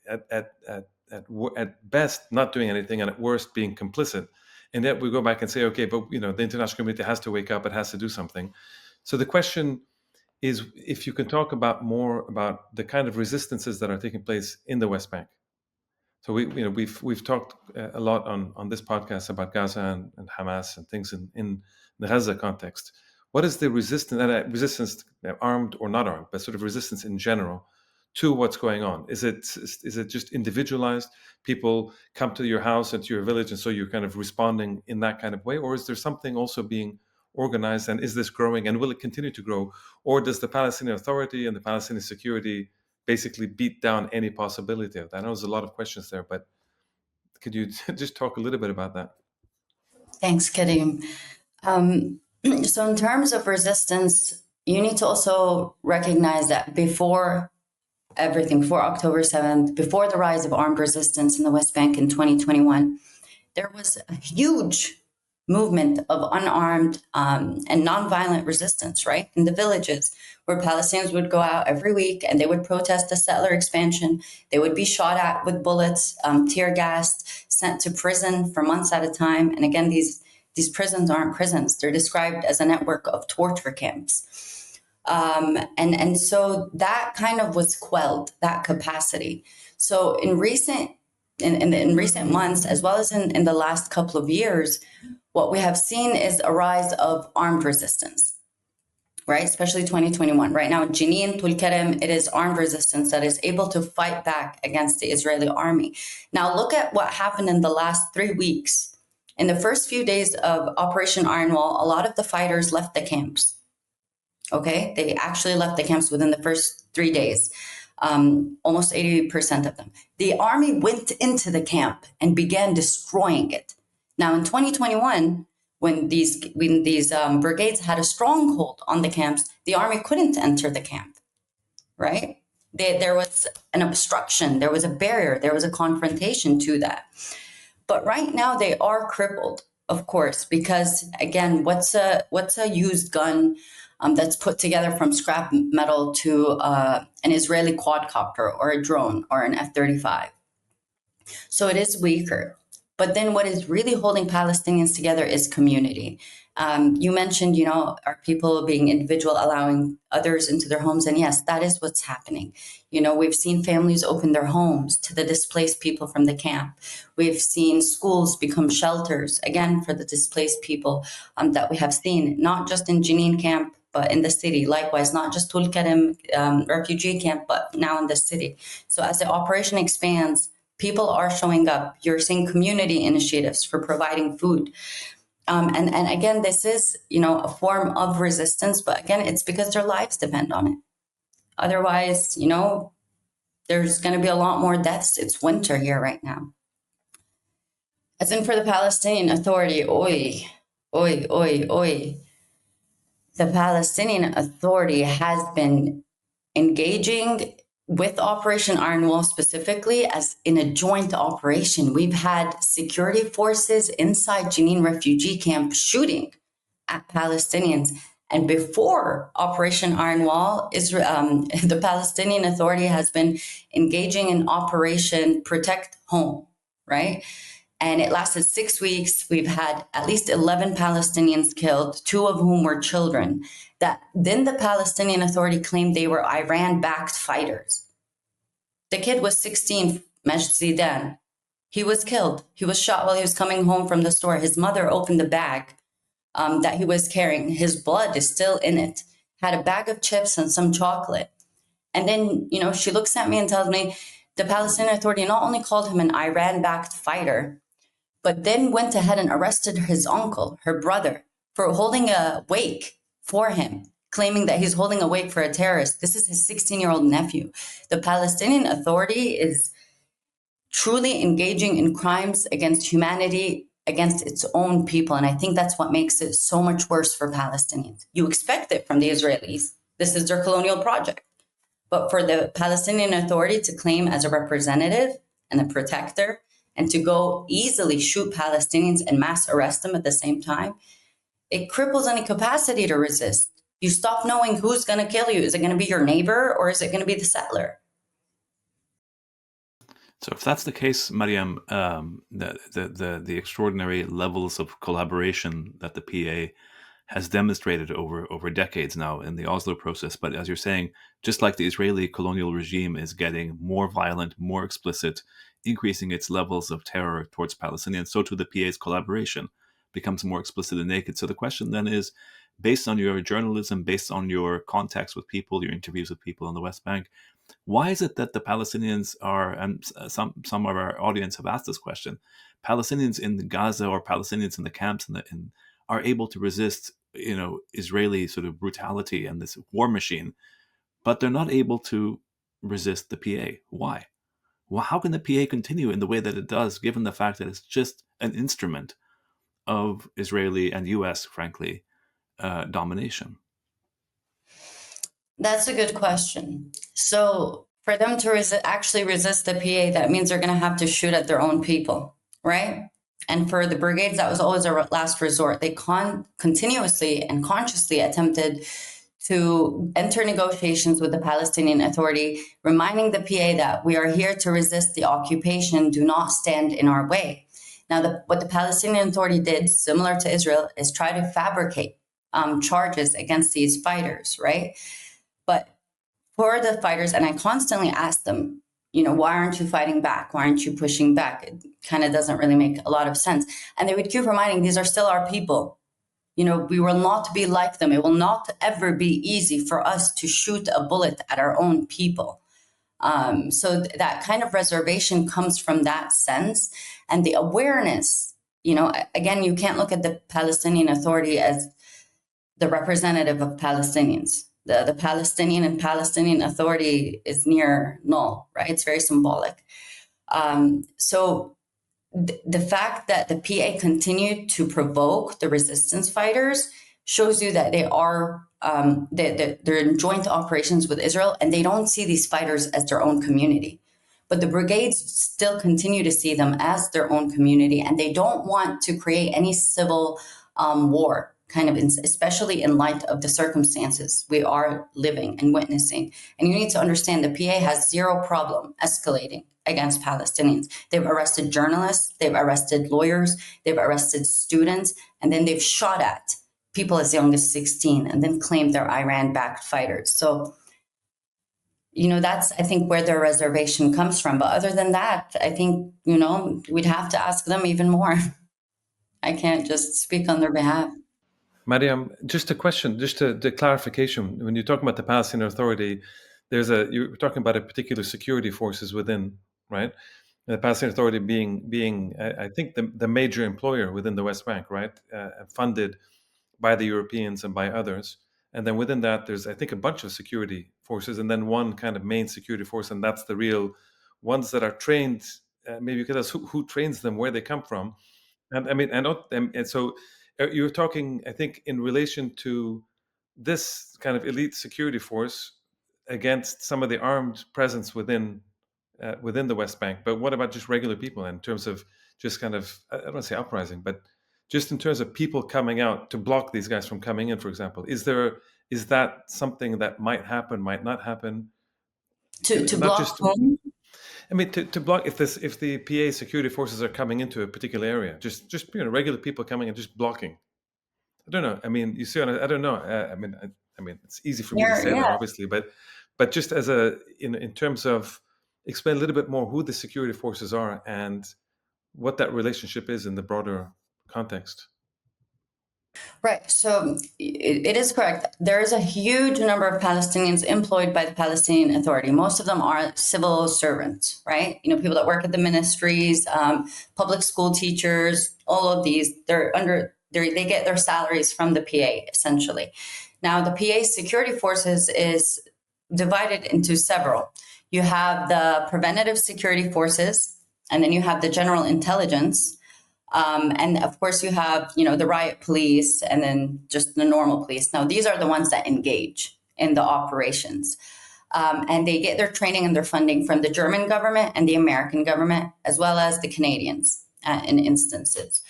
at best not doing anything, and at worst being complicit. And yet we go back and say, okay, but the international community has to wake up. It has to do something. So the question is, if you can talk more about the kind of resistances that are taking place in the West Bank. So we've talked a lot on this podcast about Gaza and Hamas and things in the Gaza context. What is the resistance, armed or not armed, but sort of resistance in general to what's going on? Is it just individualized? People come to your house and to your village, and so you're kind of responding in that kind of way, or is there something also being organized, and is this growing, and will it continue to grow, or does the Palestinian Authority and the Palestinian security basically beat down any possibility of that? I know there's a lot of questions there, but could you just talk a little bit about that?
Thanks, Karim. So in terms of resistance, you need to also recognize that before everything, before October 7th, before the rise of armed resistance in the West Bank in 2021, there was a huge movement of unarmed and nonviolent resistance, right? In the villages, where Palestinians would go out every week and they would protest the settler expansion. They would be shot at with bullets, tear gassed, sent to prison for months at a time. And again, these prisons aren't prisons. They're described as a network of torture camps. And so that kind of was quelled, that capacity. So in recent months, as well as in the last couple of years, what we have seen is a rise of armed resistance, right? Especially 2021. Right now, Jenin, Tulkarem, it is armed resistance that is able to fight back against the Israeli army. Now, look at what happened in the last 3 weeks. In the first few days of Operation Iron Wall, a lot of the fighters left the camps. Okay, they actually left the camps within the first 3 days. almost 80% of them. The army went into the camp and began destroying it. Now, in 2021, when these brigades had a stronghold on the camps, the army couldn't enter the camp, right? There was an obstruction, there was a barrier, there was a confrontation to that. But right now they are crippled, of course, because again, what's a used gun that's put together from scrap metal to an Israeli quadcopter or a drone or an F-35? So it is weaker. But then what is really holding Palestinians together is community. You mentioned, are people being individual, allowing others into their homes? And yes, that is what's happening. We've seen families open their homes to the displaced people from the camp. We've seen schools become shelters, again, for the displaced people that we have seen, not just in Jenin camp, but in the city. Likewise, not just Tul Karim refugee camp, but now in the city. So as the operation expands, people are showing up. You're seeing community initiatives for providing food. And again, this is, a form of resistance, but again, it's because their lives depend on it. Otherwise, there's going to be a lot more deaths. It's winter here right now. As in for the Palestinian Authority, oy, oy, oy, oy. The Palestinian Authority has been engaging with Operation Iron Wall specifically as in a joint operation. We've had security forces inside Jenin refugee camp shooting at Palestinians. And before Operation Iron Wall, the Palestinian Authority has been engaging in Operation Protect Home, right? And it lasted 6 weeks. We've had at least 11 Palestinians killed, 2 of whom were children. That then the Palestinian Authority claimed they were Iran-backed fighters. The kid was 16, Majd Zidan. He was killed. He was shot while he was coming home from the store. His mother opened the bag that he was carrying. His blood is still in it. Had a bag of chips and some chocolate. And then, she looks at me and tells me the Palestinian Authority not only called him an Iran-backed fighter, but then went ahead and arrested his uncle, her brother, for holding a wake for him, claiming that he's holding a wake for a terrorist. This is his 16-year-old nephew. The Palestinian Authority is truly engaging in crimes against humanity, against its own people. And I think that's what makes it so much worse for Palestinians. You expect it from the Israelis. This is their colonial project. But for the Palestinian Authority to claim as a representative and a protector, and to go easily shoot Palestinians and mass arrest them at the same time, it cripples any capacity to resist. You stop knowing who's going to kill you. Is it going to be your neighbor or is it going to be the settler?
So if that's the case, Mariam, the extraordinary levels of collaboration that the PA has demonstrated over decades now in the Oslo process, but as you're saying, just like the Israeli colonial regime is getting more violent, more explicit, increasing its levels of terror towards Palestinians, so too the PA's collaboration becomes more explicit and naked. So the question then is, based on your journalism, based on your contacts with people, your interviews with people on the West Bank, why is it that the Palestinians are, and some of our audience have asked this question, Palestinians in Gaza or Palestinians in the camps are able to resist, Israeli sort of brutality and this war machine, but they're not able to resist the PA? Why? Well, how can the PA continue in the way that it does, given the fact that it's just an instrument of Israeli and US, frankly, domination?
That's a good question. So for them to actually resist the PA, that means they're going to have to shoot at their own people, right? And for the brigades, that was always a last resort. They continuously and consciously attempted to enter negotiations with the Palestinian Authority, reminding the PA that we are here to resist the occupation, do not stand in our way. Now, what the Palestinian Authority did, similar to Israel, is try to fabricate charges against these fighters, right? But for the fighters, and I constantly ask them, why aren't you fighting back? Why aren't you pushing back? It kind of doesn't really make a lot of sense. And they would keep reminding, these are still our people. We will not be like them. It will not ever be easy for us to shoot a bullet at our own people. So that kind of reservation comes from that sense. And the awareness, again, you can't look at the Palestinian Authority as the representative of Palestinians. The Palestinian Authority is near null, right? It's very symbolic. So the fact that the PA continued to provoke the resistance fighters shows you that they are they're in joint operations with Israel, and they don't see these fighters as their own community. But the brigades still continue to see them as their own community, and they don't want to create any civil war, kind of, especially in light of the circumstances we are living and witnessing. And you need to understand the PA has zero problem escalating against Palestinians. They've arrested journalists, they've arrested lawyers, they've arrested students, and then they've shot at people as young as 16 and then claimed they're Iran-backed fighters. So, that's, I think, where their reservation comes from. But other than that, I think, we'd have to ask them even more. I can't just speak on their behalf.
Mariam, just a question, just the clarification. When you're talking about the Palestinian Authority, you're talking about a particular security forces within, right? The Palestinian Authority being I think, the major employer within the West Bank, right? Funded by the Europeans and by others. And then within that, there's, I think, a bunch of security forces, and then one kind of main security force, and that's the real ones that are trained. Maybe you could ask who trains them, where they come from. And I mean, and so you're talking, I think, in relation to this kind of elite security force against some of the armed presence within the West Bank. But what about just regular people in terms of just kind of, I don't want to say uprising, but just in terms of people coming out to block these guys from coming in, for example? Is that something that might happen, might not happen?
To block whom?
I mean, to block if the PA security forces are coming into a particular area, just regular people coming and just blocking. I don't know. I mean, you see, I don't know. I mean, it's easy for me to say that, obviously, but just as in terms of explain a little bit more who the security forces are and what that relationship is in the broader context.
Right. So it is correct. There is a huge number of Palestinians employed by the Palestinian Authority. Most of them are civil servants, right? People that work at the ministries, public school teachers, all of these, they get their salaries from the PA, essentially. Now, the PA security forces is divided into several. You have the preventative security forces, and then you have the general intelligence. And of course, you have, the riot police and then just the normal police. Now, these are the ones that engage in the operations. And they get their training and their funding from the German government and the American government, as well as the Canadians in instances.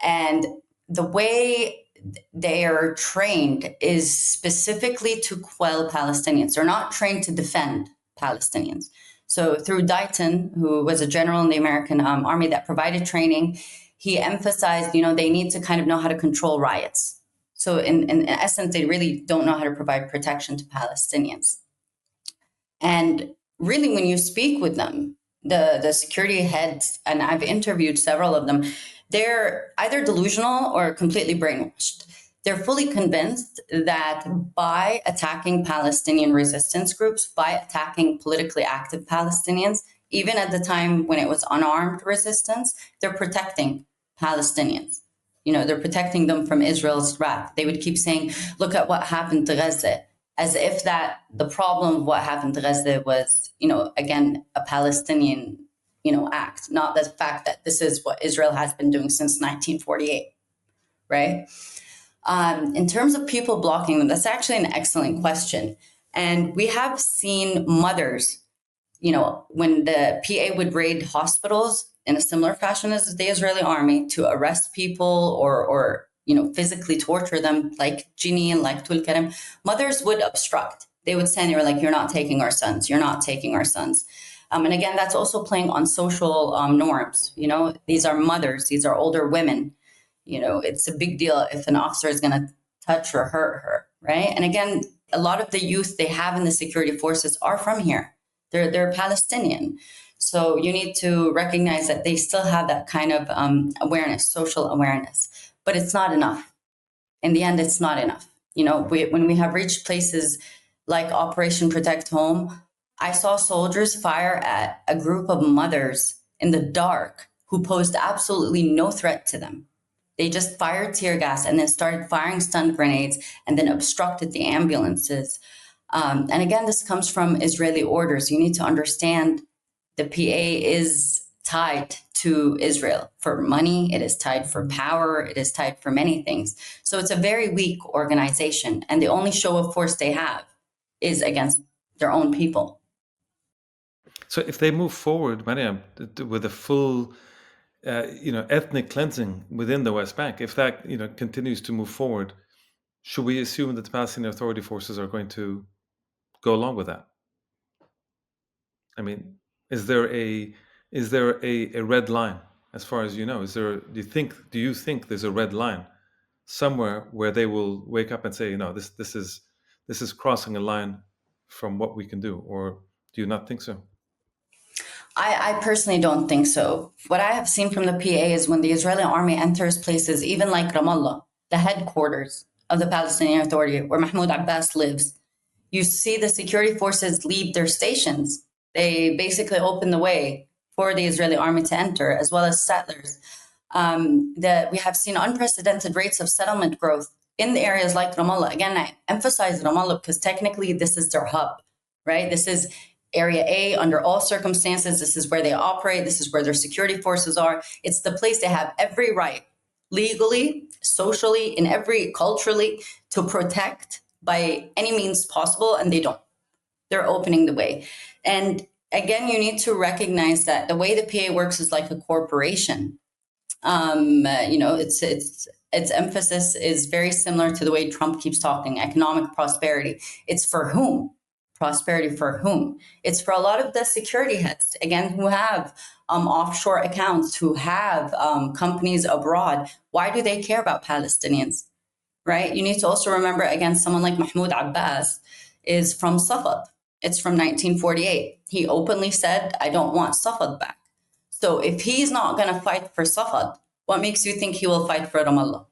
And the way they are trained is specifically to quell Palestinians. They're not trained to defend Palestinians. So through Dayton, who was a general in the American army that provided training, he emphasized, they need to kind of know how to control riots. So in essence, they really don't know how to provide protection to Palestinians. And really, when you speak with them, the security heads, and I've interviewed several of them, they're either delusional or completely brainwashed. They're fully convinced that by attacking Palestinian resistance groups, by attacking politically active Palestinians, even at the time when it was unarmed resistance, they're protecting Palestinians. They're protecting them from Israel's wrath. They would keep saying, look at what happened to Gaza, as if that the problem of what happened to Gaza was, again, a Palestinian, act, not the fact that this is what Israel has been doing since 1948, right? In terms of people blocking them, that's actually an excellent question. And we have seen mothers, when the PA would raid hospitals in a similar fashion as the Israeli army to arrest people or physically torture them, like Jenin, like Tulkarem, mothers would obstruct. They would stand there like, you're not taking our sons, you're not taking our sons. And again, that's also playing on social norms. These are mothers, these are older women. It's a big deal if an officer is going to touch or hurt her, right? And again, a lot of the youth they have in the security forces are from here. They're Palestinian. So you need to recognize that they still have that kind of awareness, social awareness, but it's not enough. In the end, it's not enough. When we have reached places like Operation Protect Home, I saw soldiers fire at a group of mothers in the dark who posed absolutely no threat to them. They just fired tear gas and then started firing stun grenades and then obstructed the ambulances. And again, this comes from Israeli orders. You need to understand the PA is tied to Israel for money. It is tied for power. It is tied for many things. So it's a very weak organization. And the only show of force they have is against their own people.
So if they move forward, Mariam, with a full, ethnic cleansing within the West Bank, if that, continues to move forward, should we assume that the Palestinian Authority forces are going to go along with that? I mean, is there a red line, as far as you know? Do you think there's a red line somewhere where they will wake up and say, this is crossing a line from what we can do, or do you not think so?
I personally don't think so. What I have seen from the PA is when the Israeli army enters places, even like Ramallah, the headquarters of the Palestinian Authority, where Mahmoud Abbas lives, you see the security forces leave their stations. They basically open the way for the Israeli army to enter, as well as settlers. We have seen unprecedented rates of settlement growth in the areas like Ramallah. Again, I emphasize Ramallah because technically this is their hub, right? This is Area A under all circumstances. This is where they operate. This is where their security forces are. It's the place they have every right, legally, socially, culturally, to protect by any means possible, and they don't. They're opening the way. And again, you need to recognize that the way the PA works is like a corporation. Its emphasis is very similar to the way Trump keeps talking, economic prosperity. It's for whom? Prosperity for whom? It's for a lot of the security heads, again, who have offshore accounts, who have companies abroad. Why do they care about Palestinians, right? You need to also remember, again, someone like Mahmoud Abbas is from Safad. It's from 1948. He openly said, I don't want Safad back. So if he's not going to fight for Safad, what makes you think he will fight for Ramallah?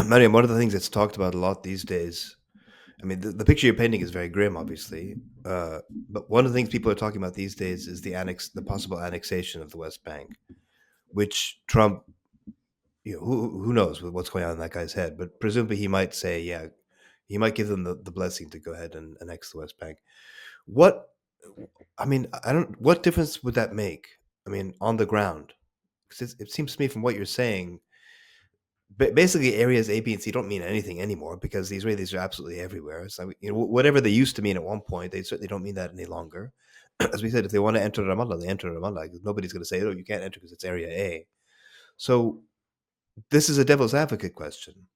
Mariam, one of the things that's talked about a lot these days, I mean, the picture you're painting is very grim, obviously. But one of the things people are talking about these days is the possible annexation of the West Bank, which Trump, who knows what's going on in that guy's head, but presumably he might say, he might give them the blessing to go ahead and annex the West Bank. What difference would that make? I mean, on the ground? Because it seems to me from what you're saying, basically areas A, B, and C don't mean anything anymore because the Israelis are absolutely everywhere. So, whatever they used to mean at one point, they certainly don't mean that any longer. As we said, if they want to enter Ramallah, they enter Ramallah. Nobody's going to say, you can't enter because it's Area A. So this is a devil's advocate question.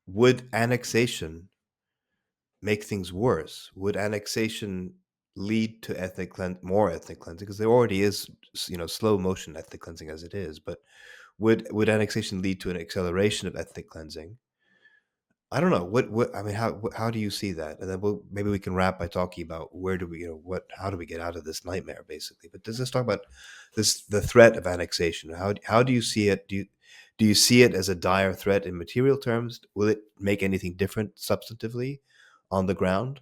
Would annexation make things worse? Would annexation lead to more ethnic cleansing? Because there already is, slow motion ethnic cleansing as it is, but would annexation lead to an acceleration of ethnic cleansing? I don't know. How do you see that? And then maybe we can wrap by talking about how do we get out of this nightmare, basically. But let's talk about the threat of annexation. How do you see it? Do you see it as a dire threat in material terms? Will it make anything different substantively on the ground?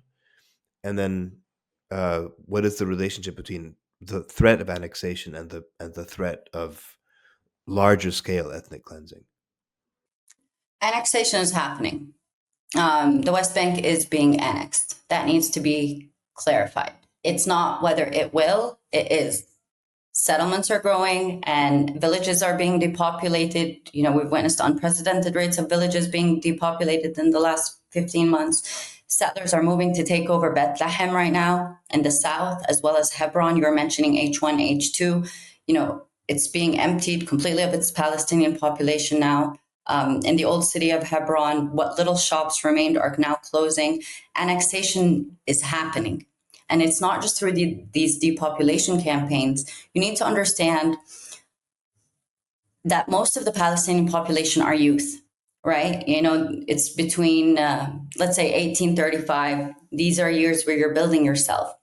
And then what is the relationship between the threat of annexation and the threat of larger scale ethnic cleansing?
Annexation is happening. The West Bank is being annexed. That needs to be clarified. It's not whether it will, it is. Settlements are growing and villages are being depopulated. We've witnessed unprecedented rates of villages being depopulated in the last 15 months. Settlers are moving to take over Bethlehem right now in the south, as well as Hebron. You were mentioning H1, H2. It's being emptied completely of its Palestinian population now. In the old city of Hebron, what little shops remained are now closing. Annexation is happening. And it's not just through these depopulation campaigns. You need to understand that most of the Palestinian population are youth, right? It's between, let's say, 1835. These are years where you're building yourself.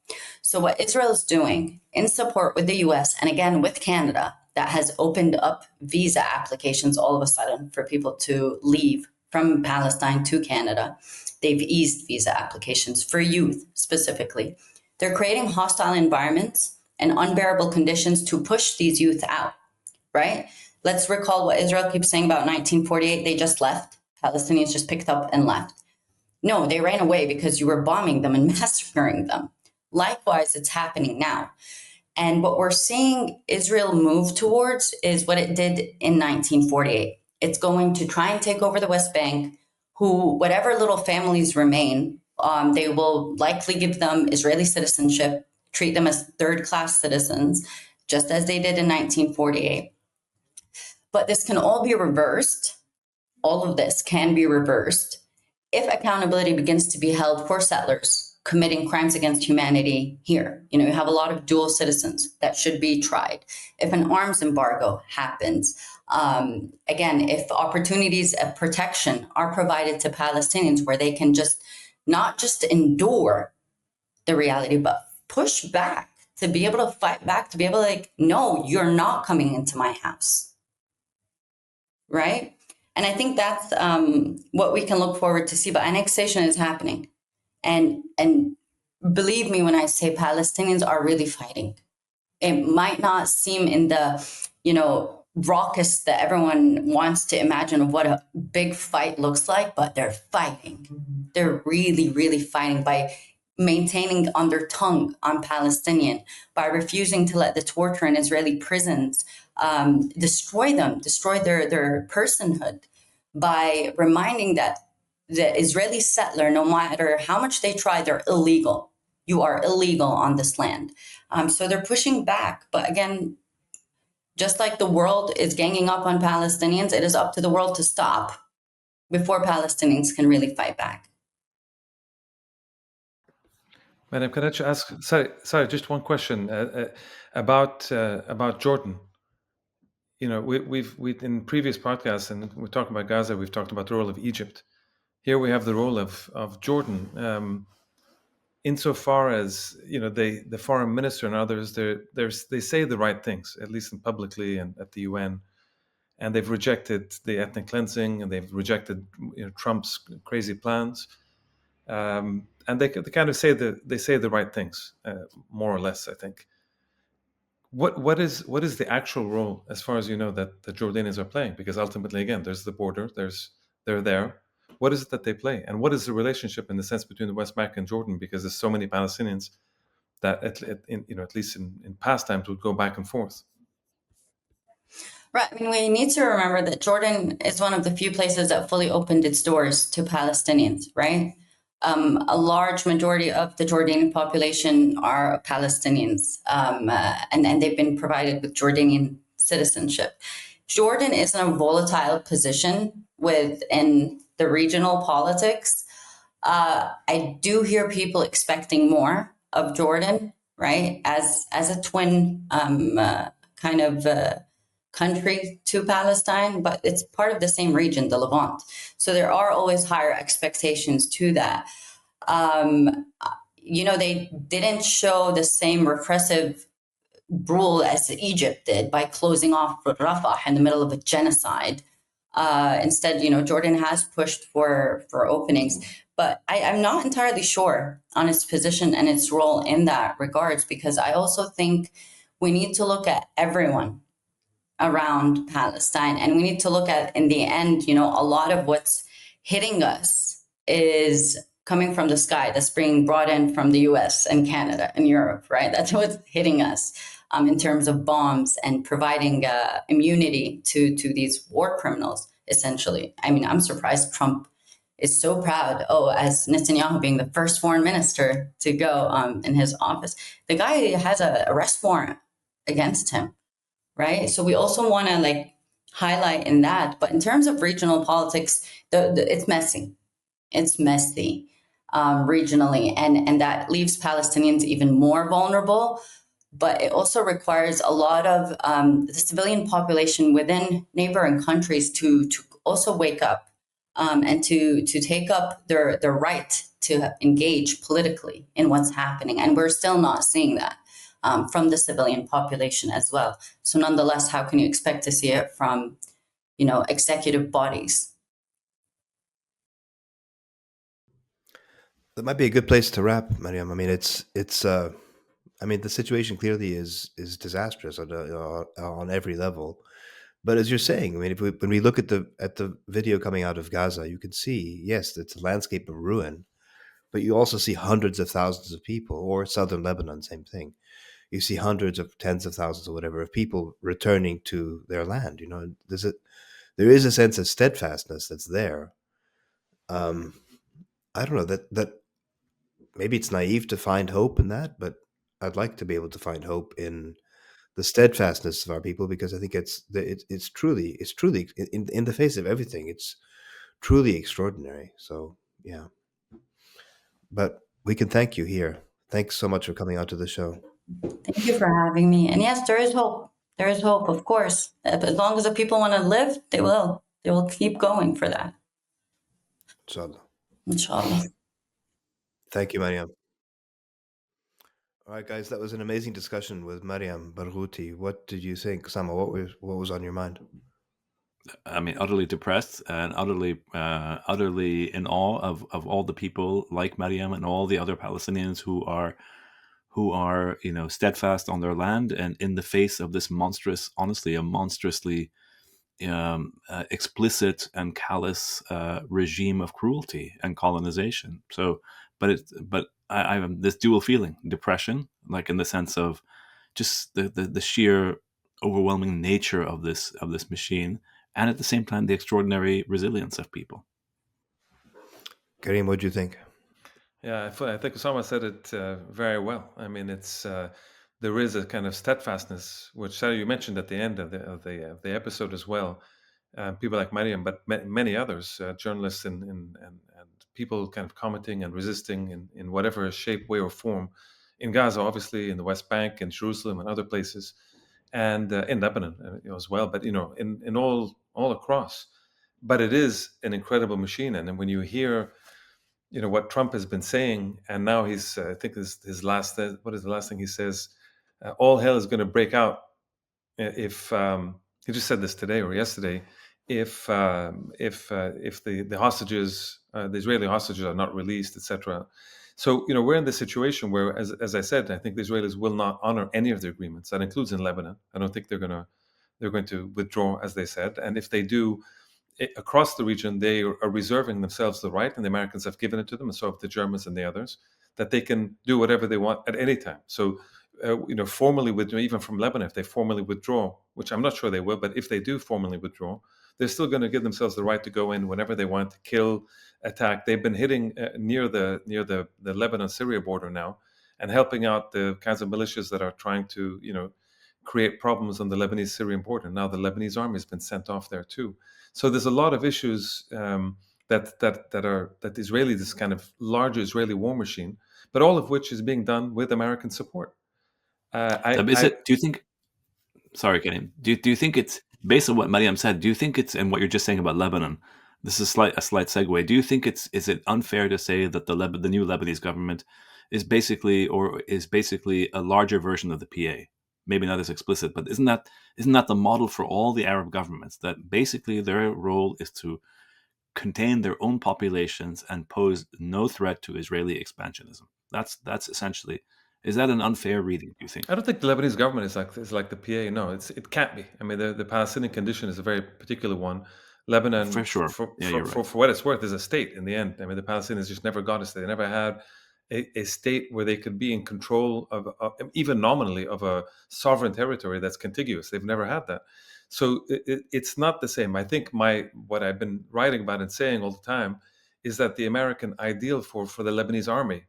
So what Israel is doing in support with the US and again with Canada, that has opened up visa applications all of a sudden for people to leave from Palestine to Canada. They've eased visa applications for youth specifically. They're creating hostile environments and unbearable conditions to push these youth out, right? let's recall what Israel keeps saying about 1948. They just left. Palestinians just picked up and left. No, they ran away because you were bombing them and massacring them. Likewise, it's happening now. And what we're seeing Israel move towards is what it did in 1948. It's going to try and take over the West Bank, whatever little families remain, they will likely give them Israeli citizenship, treat them as third-class citizens, just as they did in 1948. But this can all be reversed. All of this can be reversed if accountability begins to be held for settlers committing crimes against humanity here. You have a lot of dual citizens that should be tried. If an arms embargo happens, again, if opportunities of protection are provided to Palestinians where they can not just endure the reality, but push back, to be able to fight back, to be able to no, you're not coming into my house, right? And I think that's what we can look forward to see. But annexation is happening. And believe me when I say Palestinians are really fighting. It might not seem in the, raucous that everyone wants to imagine of what a big fight looks like, but they're fighting. They're really, really fighting by maintaining on their tongue on Palestinian, by refusing to let the torture in Israeli prisons destroy their personhood, by reminding that the Israeli settler, no matter how much they try, they're illegal. You are illegal on this land. So they're pushing back. But again, just like the world is ganging up on Palestinians, it is up to the world to stop before Palestinians can really fight back.
Madam, can I just ask? Sorry, just one question about Jordan. We've in previous podcasts, and we're talking about Gaza. We've talked about the role of Egypt. Here we have the role of Jordan. Insofar as the foreign minister and others, they say the right things, at least publicly and at the UN, and they've rejected the ethnic cleansing, and they've rejected Trump's crazy plans, and they kind of say the right things, more or less, I think. What is the actual role, as far as you know, that the Jordanians are playing? Because ultimately, again, there's the border, they're there. What is it that they play, and what is the relationship in the sense between the West Bank and Jordan? Because there's so many Palestinians that, at least in past times, would go back and forth.
Right. I mean, we need to remember that Jordan is one of the few places that fully opened its doors to Palestinians. Right. A large majority of the Jordanian population are Palestinians, and they've been provided with Jordanian citizenship. Jordan is in a volatile position within the regional politics. I do hear people expecting more of Jordan, right, as a twin kind of country to Palestine, but it's part of the same region, the Levant. So there are always higher expectations to that. They didn't show the same repressive rule as Egypt did by closing off Rafah in the middle of a genocide. Instead, Jordan has pushed for openings, but I'm not entirely sure on its position and its role in that regards, because I also think we need to look at everyone around Palestine, and we need to look at, in the end, a lot of what's hitting us is coming from the sky, that's being brought in from the US and Canada and Europe, right? That's what's hitting us in terms of bombs and providing immunity to these war criminals, essentially. I mean, I'm surprised Trump is so proud, as Netanyahu being the first foreign minister to go in his office. The guy has an arrest warrant against him, right? So we also want to highlight in that. But in terms of regional politics, it's messy. It's messy regionally, and that leaves Palestinians even more vulnerable. But it also requires a lot of the civilian population within neighboring countries to also wake up and to take up their right to engage politically in what's happening. And we're still not seeing that from the civilian population as well. So nonetheless, how can you expect to see it from, executive bodies?
That might be a good place to wrap, Mariam. I mean, the situation clearly is disastrous on every level, But as you're saying, I mean, when we look at the video coming out of Gaza, you can see, yes, it's a landscape of ruin, but you also see hundreds of thousands of people, or southern Lebanon, same thing. You see hundreds of tens of thousands or whatever of people returning to their land. You know, there is a sense of steadfastness that's there. I don't know that maybe it's naive to find hope in that, but I'd like to be able to find hope in the steadfastness of our people, because I think it's truly in the face of everything, it's truly extraordinary. So yeah, but we can thank you here. Thanks so much for coming out to the show.
Thank you for having me. And yes, there is hope. There is hope, of course. As long as the people want to live, they will. They will keep going for that.
Inshallah.
Inshallah.
Thank you, Mariam. All right, guys, that was an amazing discussion with Mariam Barghouti. What did you think, Sama? What was on your mind?
I mean, utterly depressed and utterly in awe of all the people like Mariam and all the other Palestinians who are steadfast on their land and in the face of this monstrous, honestly, a monstrously explicit and callous regime of cruelty and colonization. So, but I have this dual feeling: depression, like in the sense of just the sheer overwhelming nature of this machine, and at the same time the extraordinary resilience of people.
Karim, what do you think?
Yeah, I think Osama said it very well. I mean, it's there is a kind of steadfastness, which Sarah, you mentioned at the end of the episode as well. People like Mariam, but many others, journalists and people kind of commenting and resisting in whatever shape, way, or form in Gaza, obviously, in the West Bank, in Jerusalem, and other places, and in Lebanon as well. But in all across. But it is an incredible machine, and then when you hear what Trump has been saying, and now he's I think his last what is the last thing he says? All hell is going to break out if he just said this today or yesterday. If the hostages, the Israeli hostages, are not released, etc. So we're in this situation where, as I said, I think the Israelis will not honor any of the agreements. That includes in Lebanon. I don't think they're going to withdraw, as they said, and if they do, across the region, they are reserving themselves the right, and the Americans have given it to them, and so have the Germans and the others, that they can do whatever they want at any time. So, formally withdraw, even from Lebanon, if they formally withdraw, which I'm not sure they will, but if they do formally withdraw, they're still going to give themselves the right to go in whenever they want to kill, attack. They've been hitting near the Lebanon-Syria border now, and helping out the kinds of militias that are trying to, create problems on the Lebanese-Syrian border. Now the Lebanese army has been sent off there too. So there's a lot of issues that Israeli, this kind of larger Israeli war machine, but all of which is being done with American support.
Do you think? Sorry, Karim. Do you think it's based on what Mariam said? Do you think it's, and what you're just saying about Lebanon? This is a slight segue. Do you think is it unfair to say that the new Lebanese government is basically a larger version of the PA? Maybe not as explicit, but isn't that the model for all the Arab governments, that basically their role is to contain their own populations and pose no threat to Israeli expansionism? That's essentially. Is that an unfair reading, do you think?
I don't think the Lebanese government is like the PA. No, it can't be. I mean, the Palestinian condition is a very particular one. Lebanon,
for sure,
for what it's worth, is a state in the end. I mean, the Palestinians just never got a state. They never had a state where they could be in control of even nominally, of a sovereign territory that's contiguous. They've never had that. So it's not the same. I think what I've been writing about and saying all the time is that the American ideal for the Lebanese army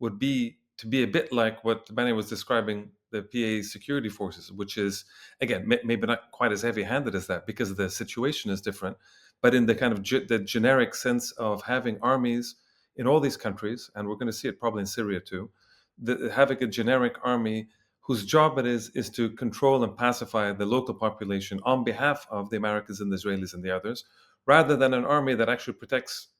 would be to be a bit like what Benny was describing the PA security forces, which is, again, maybe not quite as heavy-handed as that because the situation is different, but in the kind of the generic sense of having armies in all these countries, and we're going to see it probably in Syria too, having a generic army whose job it is to control and pacify the local population on behalf of the Americans and the Israelis and the others, rather than an army that actually protects,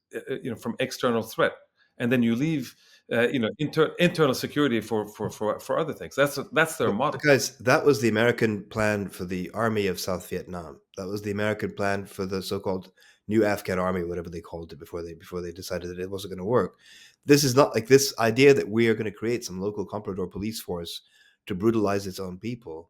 from external threat. And then you leave, internal security for other things. That's their model.
Guys, that was the American plan for the army of South Vietnam. That was the American plan for the so-called new Afghan army, whatever they called it, before they decided that it wasn't going to work. This is not like this idea that we are going to create some local comprador police force to brutalize its own people.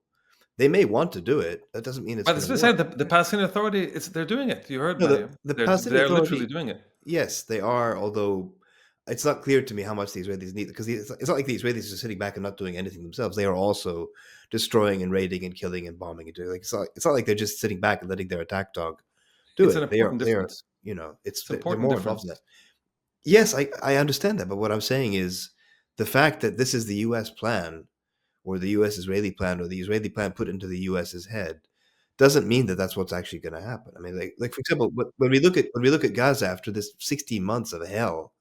They may want to do it. That doesn't mean it's
But
going
as
to
I
work.
said, the Palestinian Authority, they're doing it. You heard,
No,
Mariam.
the
They're
Palestinian
literally
Authority,
doing it.
yes, they are, although it's not clear to me how much the Israelis need, because it's not like the Israelis are sitting back and not doing anything themselves. They are also destroying and raiding and killing and bombing and doing, like, it's not like they're just sitting back and letting their attack dog do
It's an
it. They are,
important difference. It's an
they're
important
more involved in
difference.
that. Yes, I understand that, but what I'm saying is the fact that this is the U.S. plan, or the U.S.-Israeli plan, or the Israeli plan put into the U.S.'s head, doesn't mean that that's what's actually going to happen. I mean, like for example, when we look at Gaza after this 16 months of hell,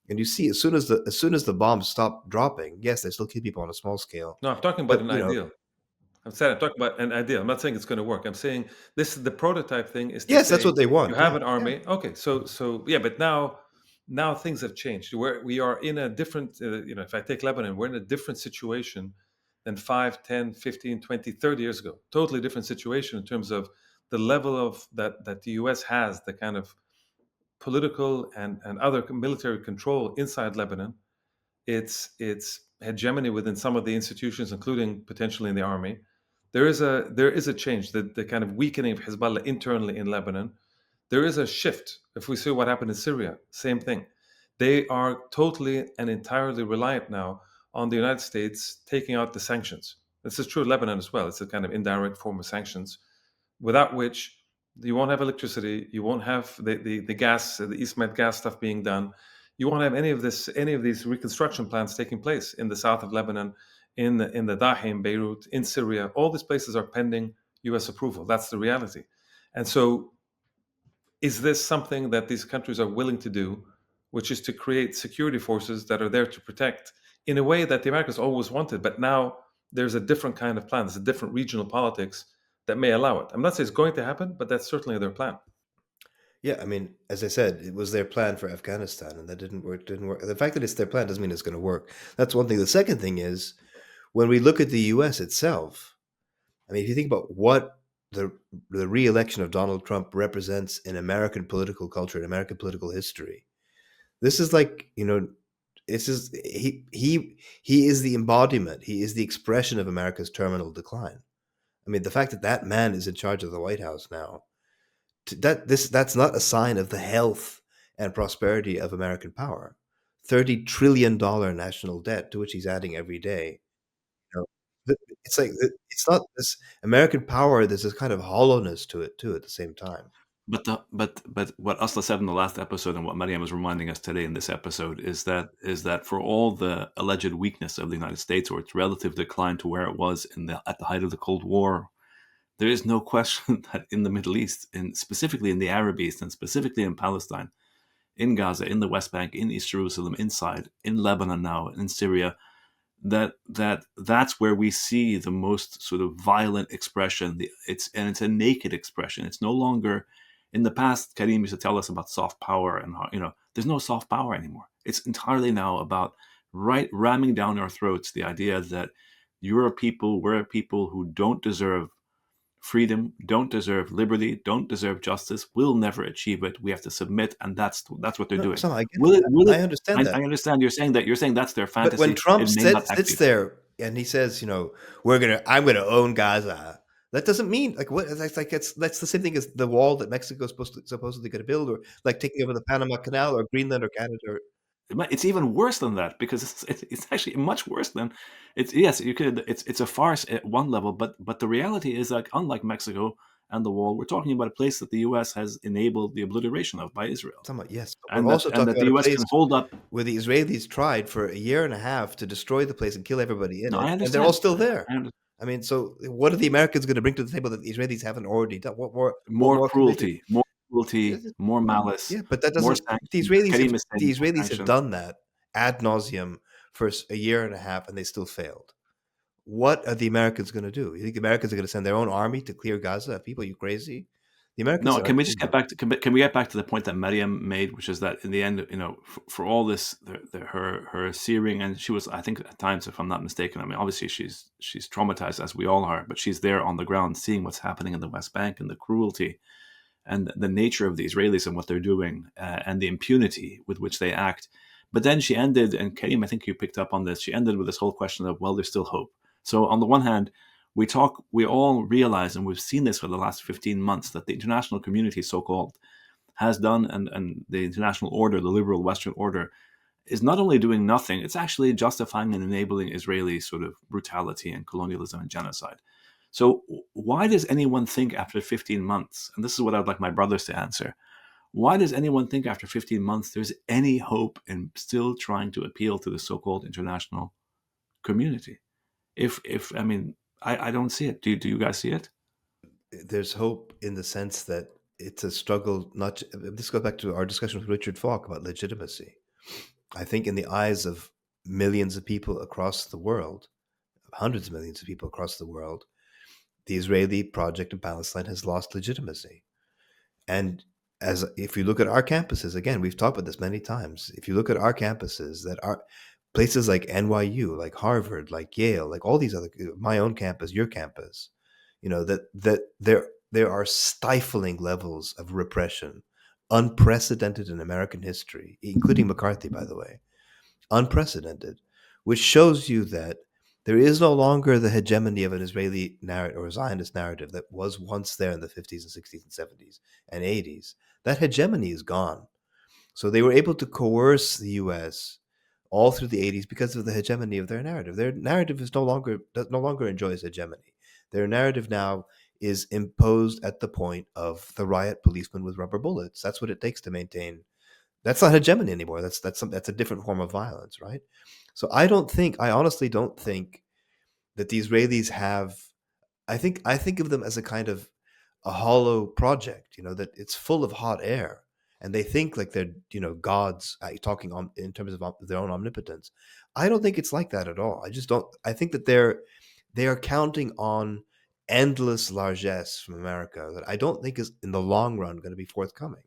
and you see as soon as the bombs stop dropping, yes, they still kill people on a small scale,
No, I'm talking about
but
an ideal. I'm talking about an idea. I'm not saying it's going to work. I'm saying this is the prototype thing is to
yes, that's
say
what they want.
you have
Yeah,
an army. Okay, so yeah, but now things have changed. We are in a different, if I take Lebanon, we're in a different situation than 5, 10, 15, 20, 30 years ago. Totally different situation in terms of the level of that the US has, the kind of political and other military control inside Lebanon. Its hegemony within some of the institutions, including potentially in the army. There is a change, the kind of weakening of Hezbollah internally in Lebanon. There is a shift. If we see what happened in Syria, same thing. They are totally and entirely reliant now on the United States taking out the sanctions. This is true of Lebanon as well. It's a kind of indirect form of sanctions, without which you won't have electricity, you won't have the gas, the East Med gas stuff being done. You won't have any of these reconstruction plans taking place in the south of Lebanon, in the Dahim, Beirut, in Syria. All these places are pending U.S. approval. That's the reality. And so, is this something that these countries are willing to do, which is to create security forces that are there to protect in a way that the Americans always wanted, but now there's a different kind of plan. There's a different regional politics that may allow it. I'm not saying it's going to happen, but that's certainly their plan.
yeah. I mean, as I said, it was their plan for Afghanistan, and that didn't work. The fact that it's their plan doesn't mean it's going to work. That's one thing. The second thing is, when we look at the U.S. itself, I mean, if you think about what the re-election of Donald Trump represents in American political culture, in American political history, this is like, this is he is the embodiment. He is the expression of America's terminal decline. I mean, the fact that that man is in charge of the White House now, that's not a sign of the health and prosperity of American power. $30 trillion national debt, to which he's adding every day. You know, it's like it's not this American power. There's this kind of hollowness to it too. At the same time,
But what Asla said in the last episode, and what Mariam is reminding us today in this episode, is that for all the alleged weakness of the United States, or its relative decline to where it was at the height of the Cold War, there is no question that in the Middle East, and specifically in the Arab East, and specifically in Palestine, in Gaza, in the West Bank, in East Jerusalem, in Lebanon now, in Syria, that's where we see the most sort of violent expression. It's a naked expression. It's no longer. In the past, Karim used to tell us about soft power, and there's no soft power anymore. It's entirely now about ramming down our throats the idea that we're a people who don't deserve freedom, don't deserve liberty, don't deserve justice, will never achieve it. We have to submit, and that's what they're doing.
I get
Will it?
that. I understand that.
I understand you're saying that's their fantasy.
But when Trump
it may not
sits there and he says, I'm gonna own Gaza, that doesn't mean like what? That's the same thing as the wall that Mexico is supposedly going to build, or like taking over the Panama Canal, or Greenland, or Canada.
It's even worse than that, because it's actually much worse than it's. Yes, you could. It's a farce at one level, but the reality is that unlike Mexico and the wall, we're talking about a place that the U.S. has enabled the obliteration of by Israel.
Yes, but
and
we're also talking
that
about
the U.S.
a place
can hold up
where the Israelis tried for a year and a half to destroy the place and kill everybody in it,
I
and they're all still there.
I
mean, so what are the Americans going to bring to the table that the Israelis haven't already done? What
more cruelty, more malice.
Yeah, but that doesn't. The Israelis have done that ad nauseum for a year and a half, and they still failed. What are the Americans going to do? You think the Americans are going to send their own army to clear Gaza of people? Are you crazy? The Americans.
No, can we just get back to can we get back to the point that Mariam made, which is that in the end, for all this, her searing, and she was, I think, at times, if I'm not mistaken, I mean, obviously she's traumatized, as we all are, but she's there on the ground, seeing what's happening in the West Bank and the cruelty and the nature of the Israelis and what they're doing, and the impunity with which they act. But then she ended, and Karim, I think you picked up on this, she ended with this whole question of, well, there's still hope. So on the one hand, we all realize, and we've seen this for the last 15 months, that the international community, so-called, has done, and the international order, the liberal Western order, is not only doing nothing, it's actually justifying and enabling Israeli sort of brutality and colonialism and genocide. So why does anyone think after 15 months, and this is what I'd like my brothers to answer, why does anyone think after 15 months there's any hope in still trying to appeal to the so-called international community? If I mean, I don't see it. Do you guys see it?
There's hope in the sense that it's a struggle. This goes back to our discussion with Richard Falk about legitimacy. I think in the eyes of millions of people across the world, hundreds of millions of people across the world, the Israeli project in Palestine has lost legitimacy. And if you look at our campuses, again, we've talked about this many times. If you look at our campuses that are places like NYU, like Harvard, like Yale, like all these other, my own campus, your campus, that there are stifling levels of repression, unprecedented in American history, including McCarthy, by the way, unprecedented, which shows you that there is no longer the hegemony of an Israeli narrative or a Zionist narrative that was once there in the 50s and 60s and 70s and 80s. That hegemony is gone. So they were able to coerce the U.S. all through the 80s because of the hegemony of their narrative. Their narrative no longer enjoys hegemony. Their narrative now is imposed at the point of the riot policeman with rubber bullets. That's what it takes to maintain. That's not hegemony anymore. That's a different form of violence, right? So I honestly don't think that the Israelis have. I think of them as a kind of a hollow project, that it's full of hot air, and they think like they're gods, talking in terms of their own omnipotence. I don't think it's like that at all. I just don't. I think that they are counting on endless largesse from America that I don't think is in the long run going to be forthcoming.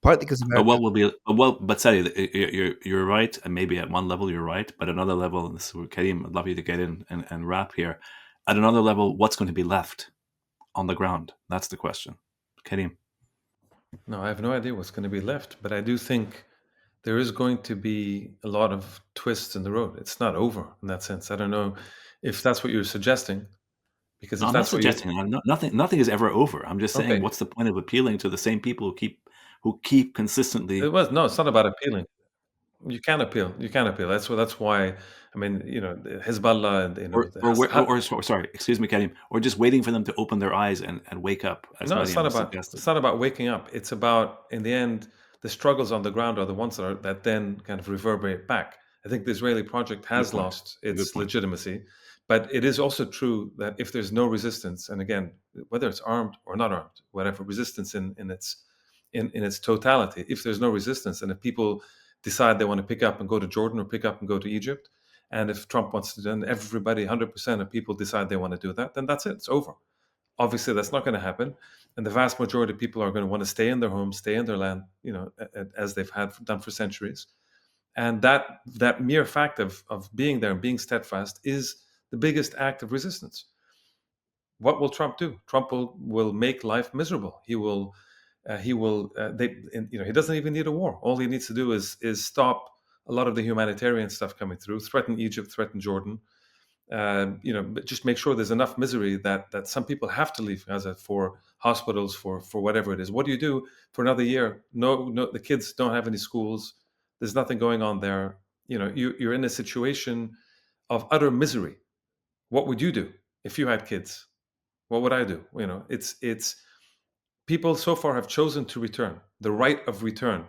Partly because
But what will be but Sadi, you're right, and maybe at one level you're right, but another level, and this is where Karim, I'd love you to get in and wrap here. At another level, what's going to be left on the ground? That's the question. Karim.
No, I have no idea what's going to be left, but I do think there is going to be a lot of twists in the road. It's not over in that sense. I don't know if that's what you're suggesting, because if
I'm not
that's what you
suggesting nothing is ever over. I'm just saying,
Okay.
what's the point of appealing to the same people who keep consistently?
It's not about appealing. You can appeal. That's why. I mean, Hezbollah,
Sorry, excuse me, Karim, or just waiting for them to open their eyes and wake up. As
No,
Mariam suggested.
it's not about waking up. It's about, in the end, the struggles on the ground are the ones that then kind of reverberate back. I think the Israeli project has lost its legitimacy, but it is also true that if there's no resistance, and again, whether it's armed or not armed, whatever, resistance in its totality, if there's no resistance, and if people decide they want to pick up and go to Jordan or pick up and go to Egypt, and if Trump wants to, then everybody, 100% of people decide they want to do that, then that's it. It's over. Obviously, that's not going to happen, and the vast majority of people are going to want to stay in their homes, stay in their land, as they've done for centuries. And that mere fact of being there and being steadfast is the biggest act of resistance. What will Trump do? Trump will make life miserable. He doesn't even need a war. All he needs to do is stop a lot of the humanitarian stuff coming through, threaten Egypt, threaten Jordan. But just make sure there's enough misery that some people have to leave Gaza for hospitals, for whatever it is. What do you do for another year? No, the kids don't have any schools. There's nothing going on there. You're in a situation of utter misery. What would you do if you had kids? What would I do? It's people so far have chosen to return. The right of return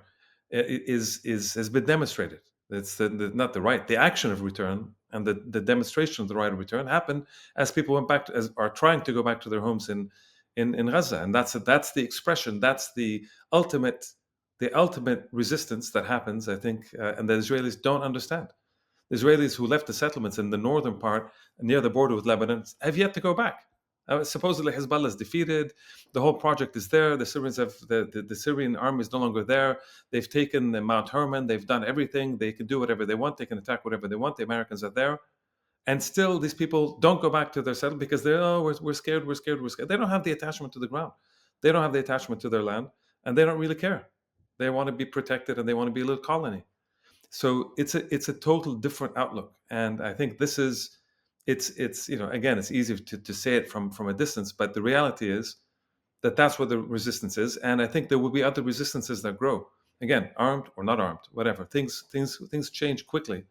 has been demonstrated. It's not the right. The action of return and the demonstration of the right of return happened as people went back are trying to go back to their homes in Gaza, and that's the expression. That's the ultimate resistance that happens, I think, and the Israelis don't understand. The Israelis who left the settlements in the northern part near the border with Lebanon have yet to go back. Supposedly Hezbollah is defeated. The whole project is there. The Syrians have the Syrian army is no longer there. They've taken Mount Hermon. They've done everything. They can do whatever they want. They can attack whatever they want. The Americans are there, and still these people don't go back to their settlement because we're scared. We're scared. We're scared. They don't have the attachment to the ground. They don't have the attachment to their land, and they don't really care. They want to be protected, and they want to be a little colony. So it's a total different outlook, and I think this is it's again, it's easy to say it from a distance, but the reality is that that's what the resistance is, and I think there will be other resistances that grow. Again, armed or not armed, whatever. Things change quickly,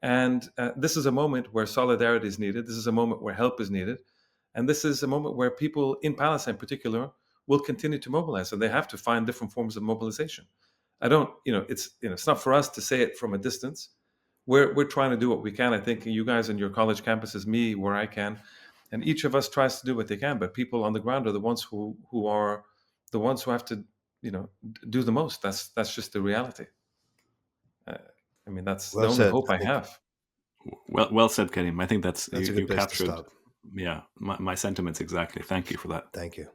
and this is a moment where solidarity is needed. This is a moment where help is needed, and this is a moment where people in Palestine, in particular, will continue to mobilize, and they have to find different forms of mobilization. I don't, it's not for us to say it from a distance. We're trying to do what we can. I think you guys in your college campuses, me where I can, and each of us tries to do what they can. But people on the ground are the ones who are the ones who have to, do the most. That's just the reality. I mean, that's the only hope I have.
Well said, Karim. I think that's
a good
you
place to
captured.
stop.
Yeah, my sentiments exactly. Thank you for that.
Thank you.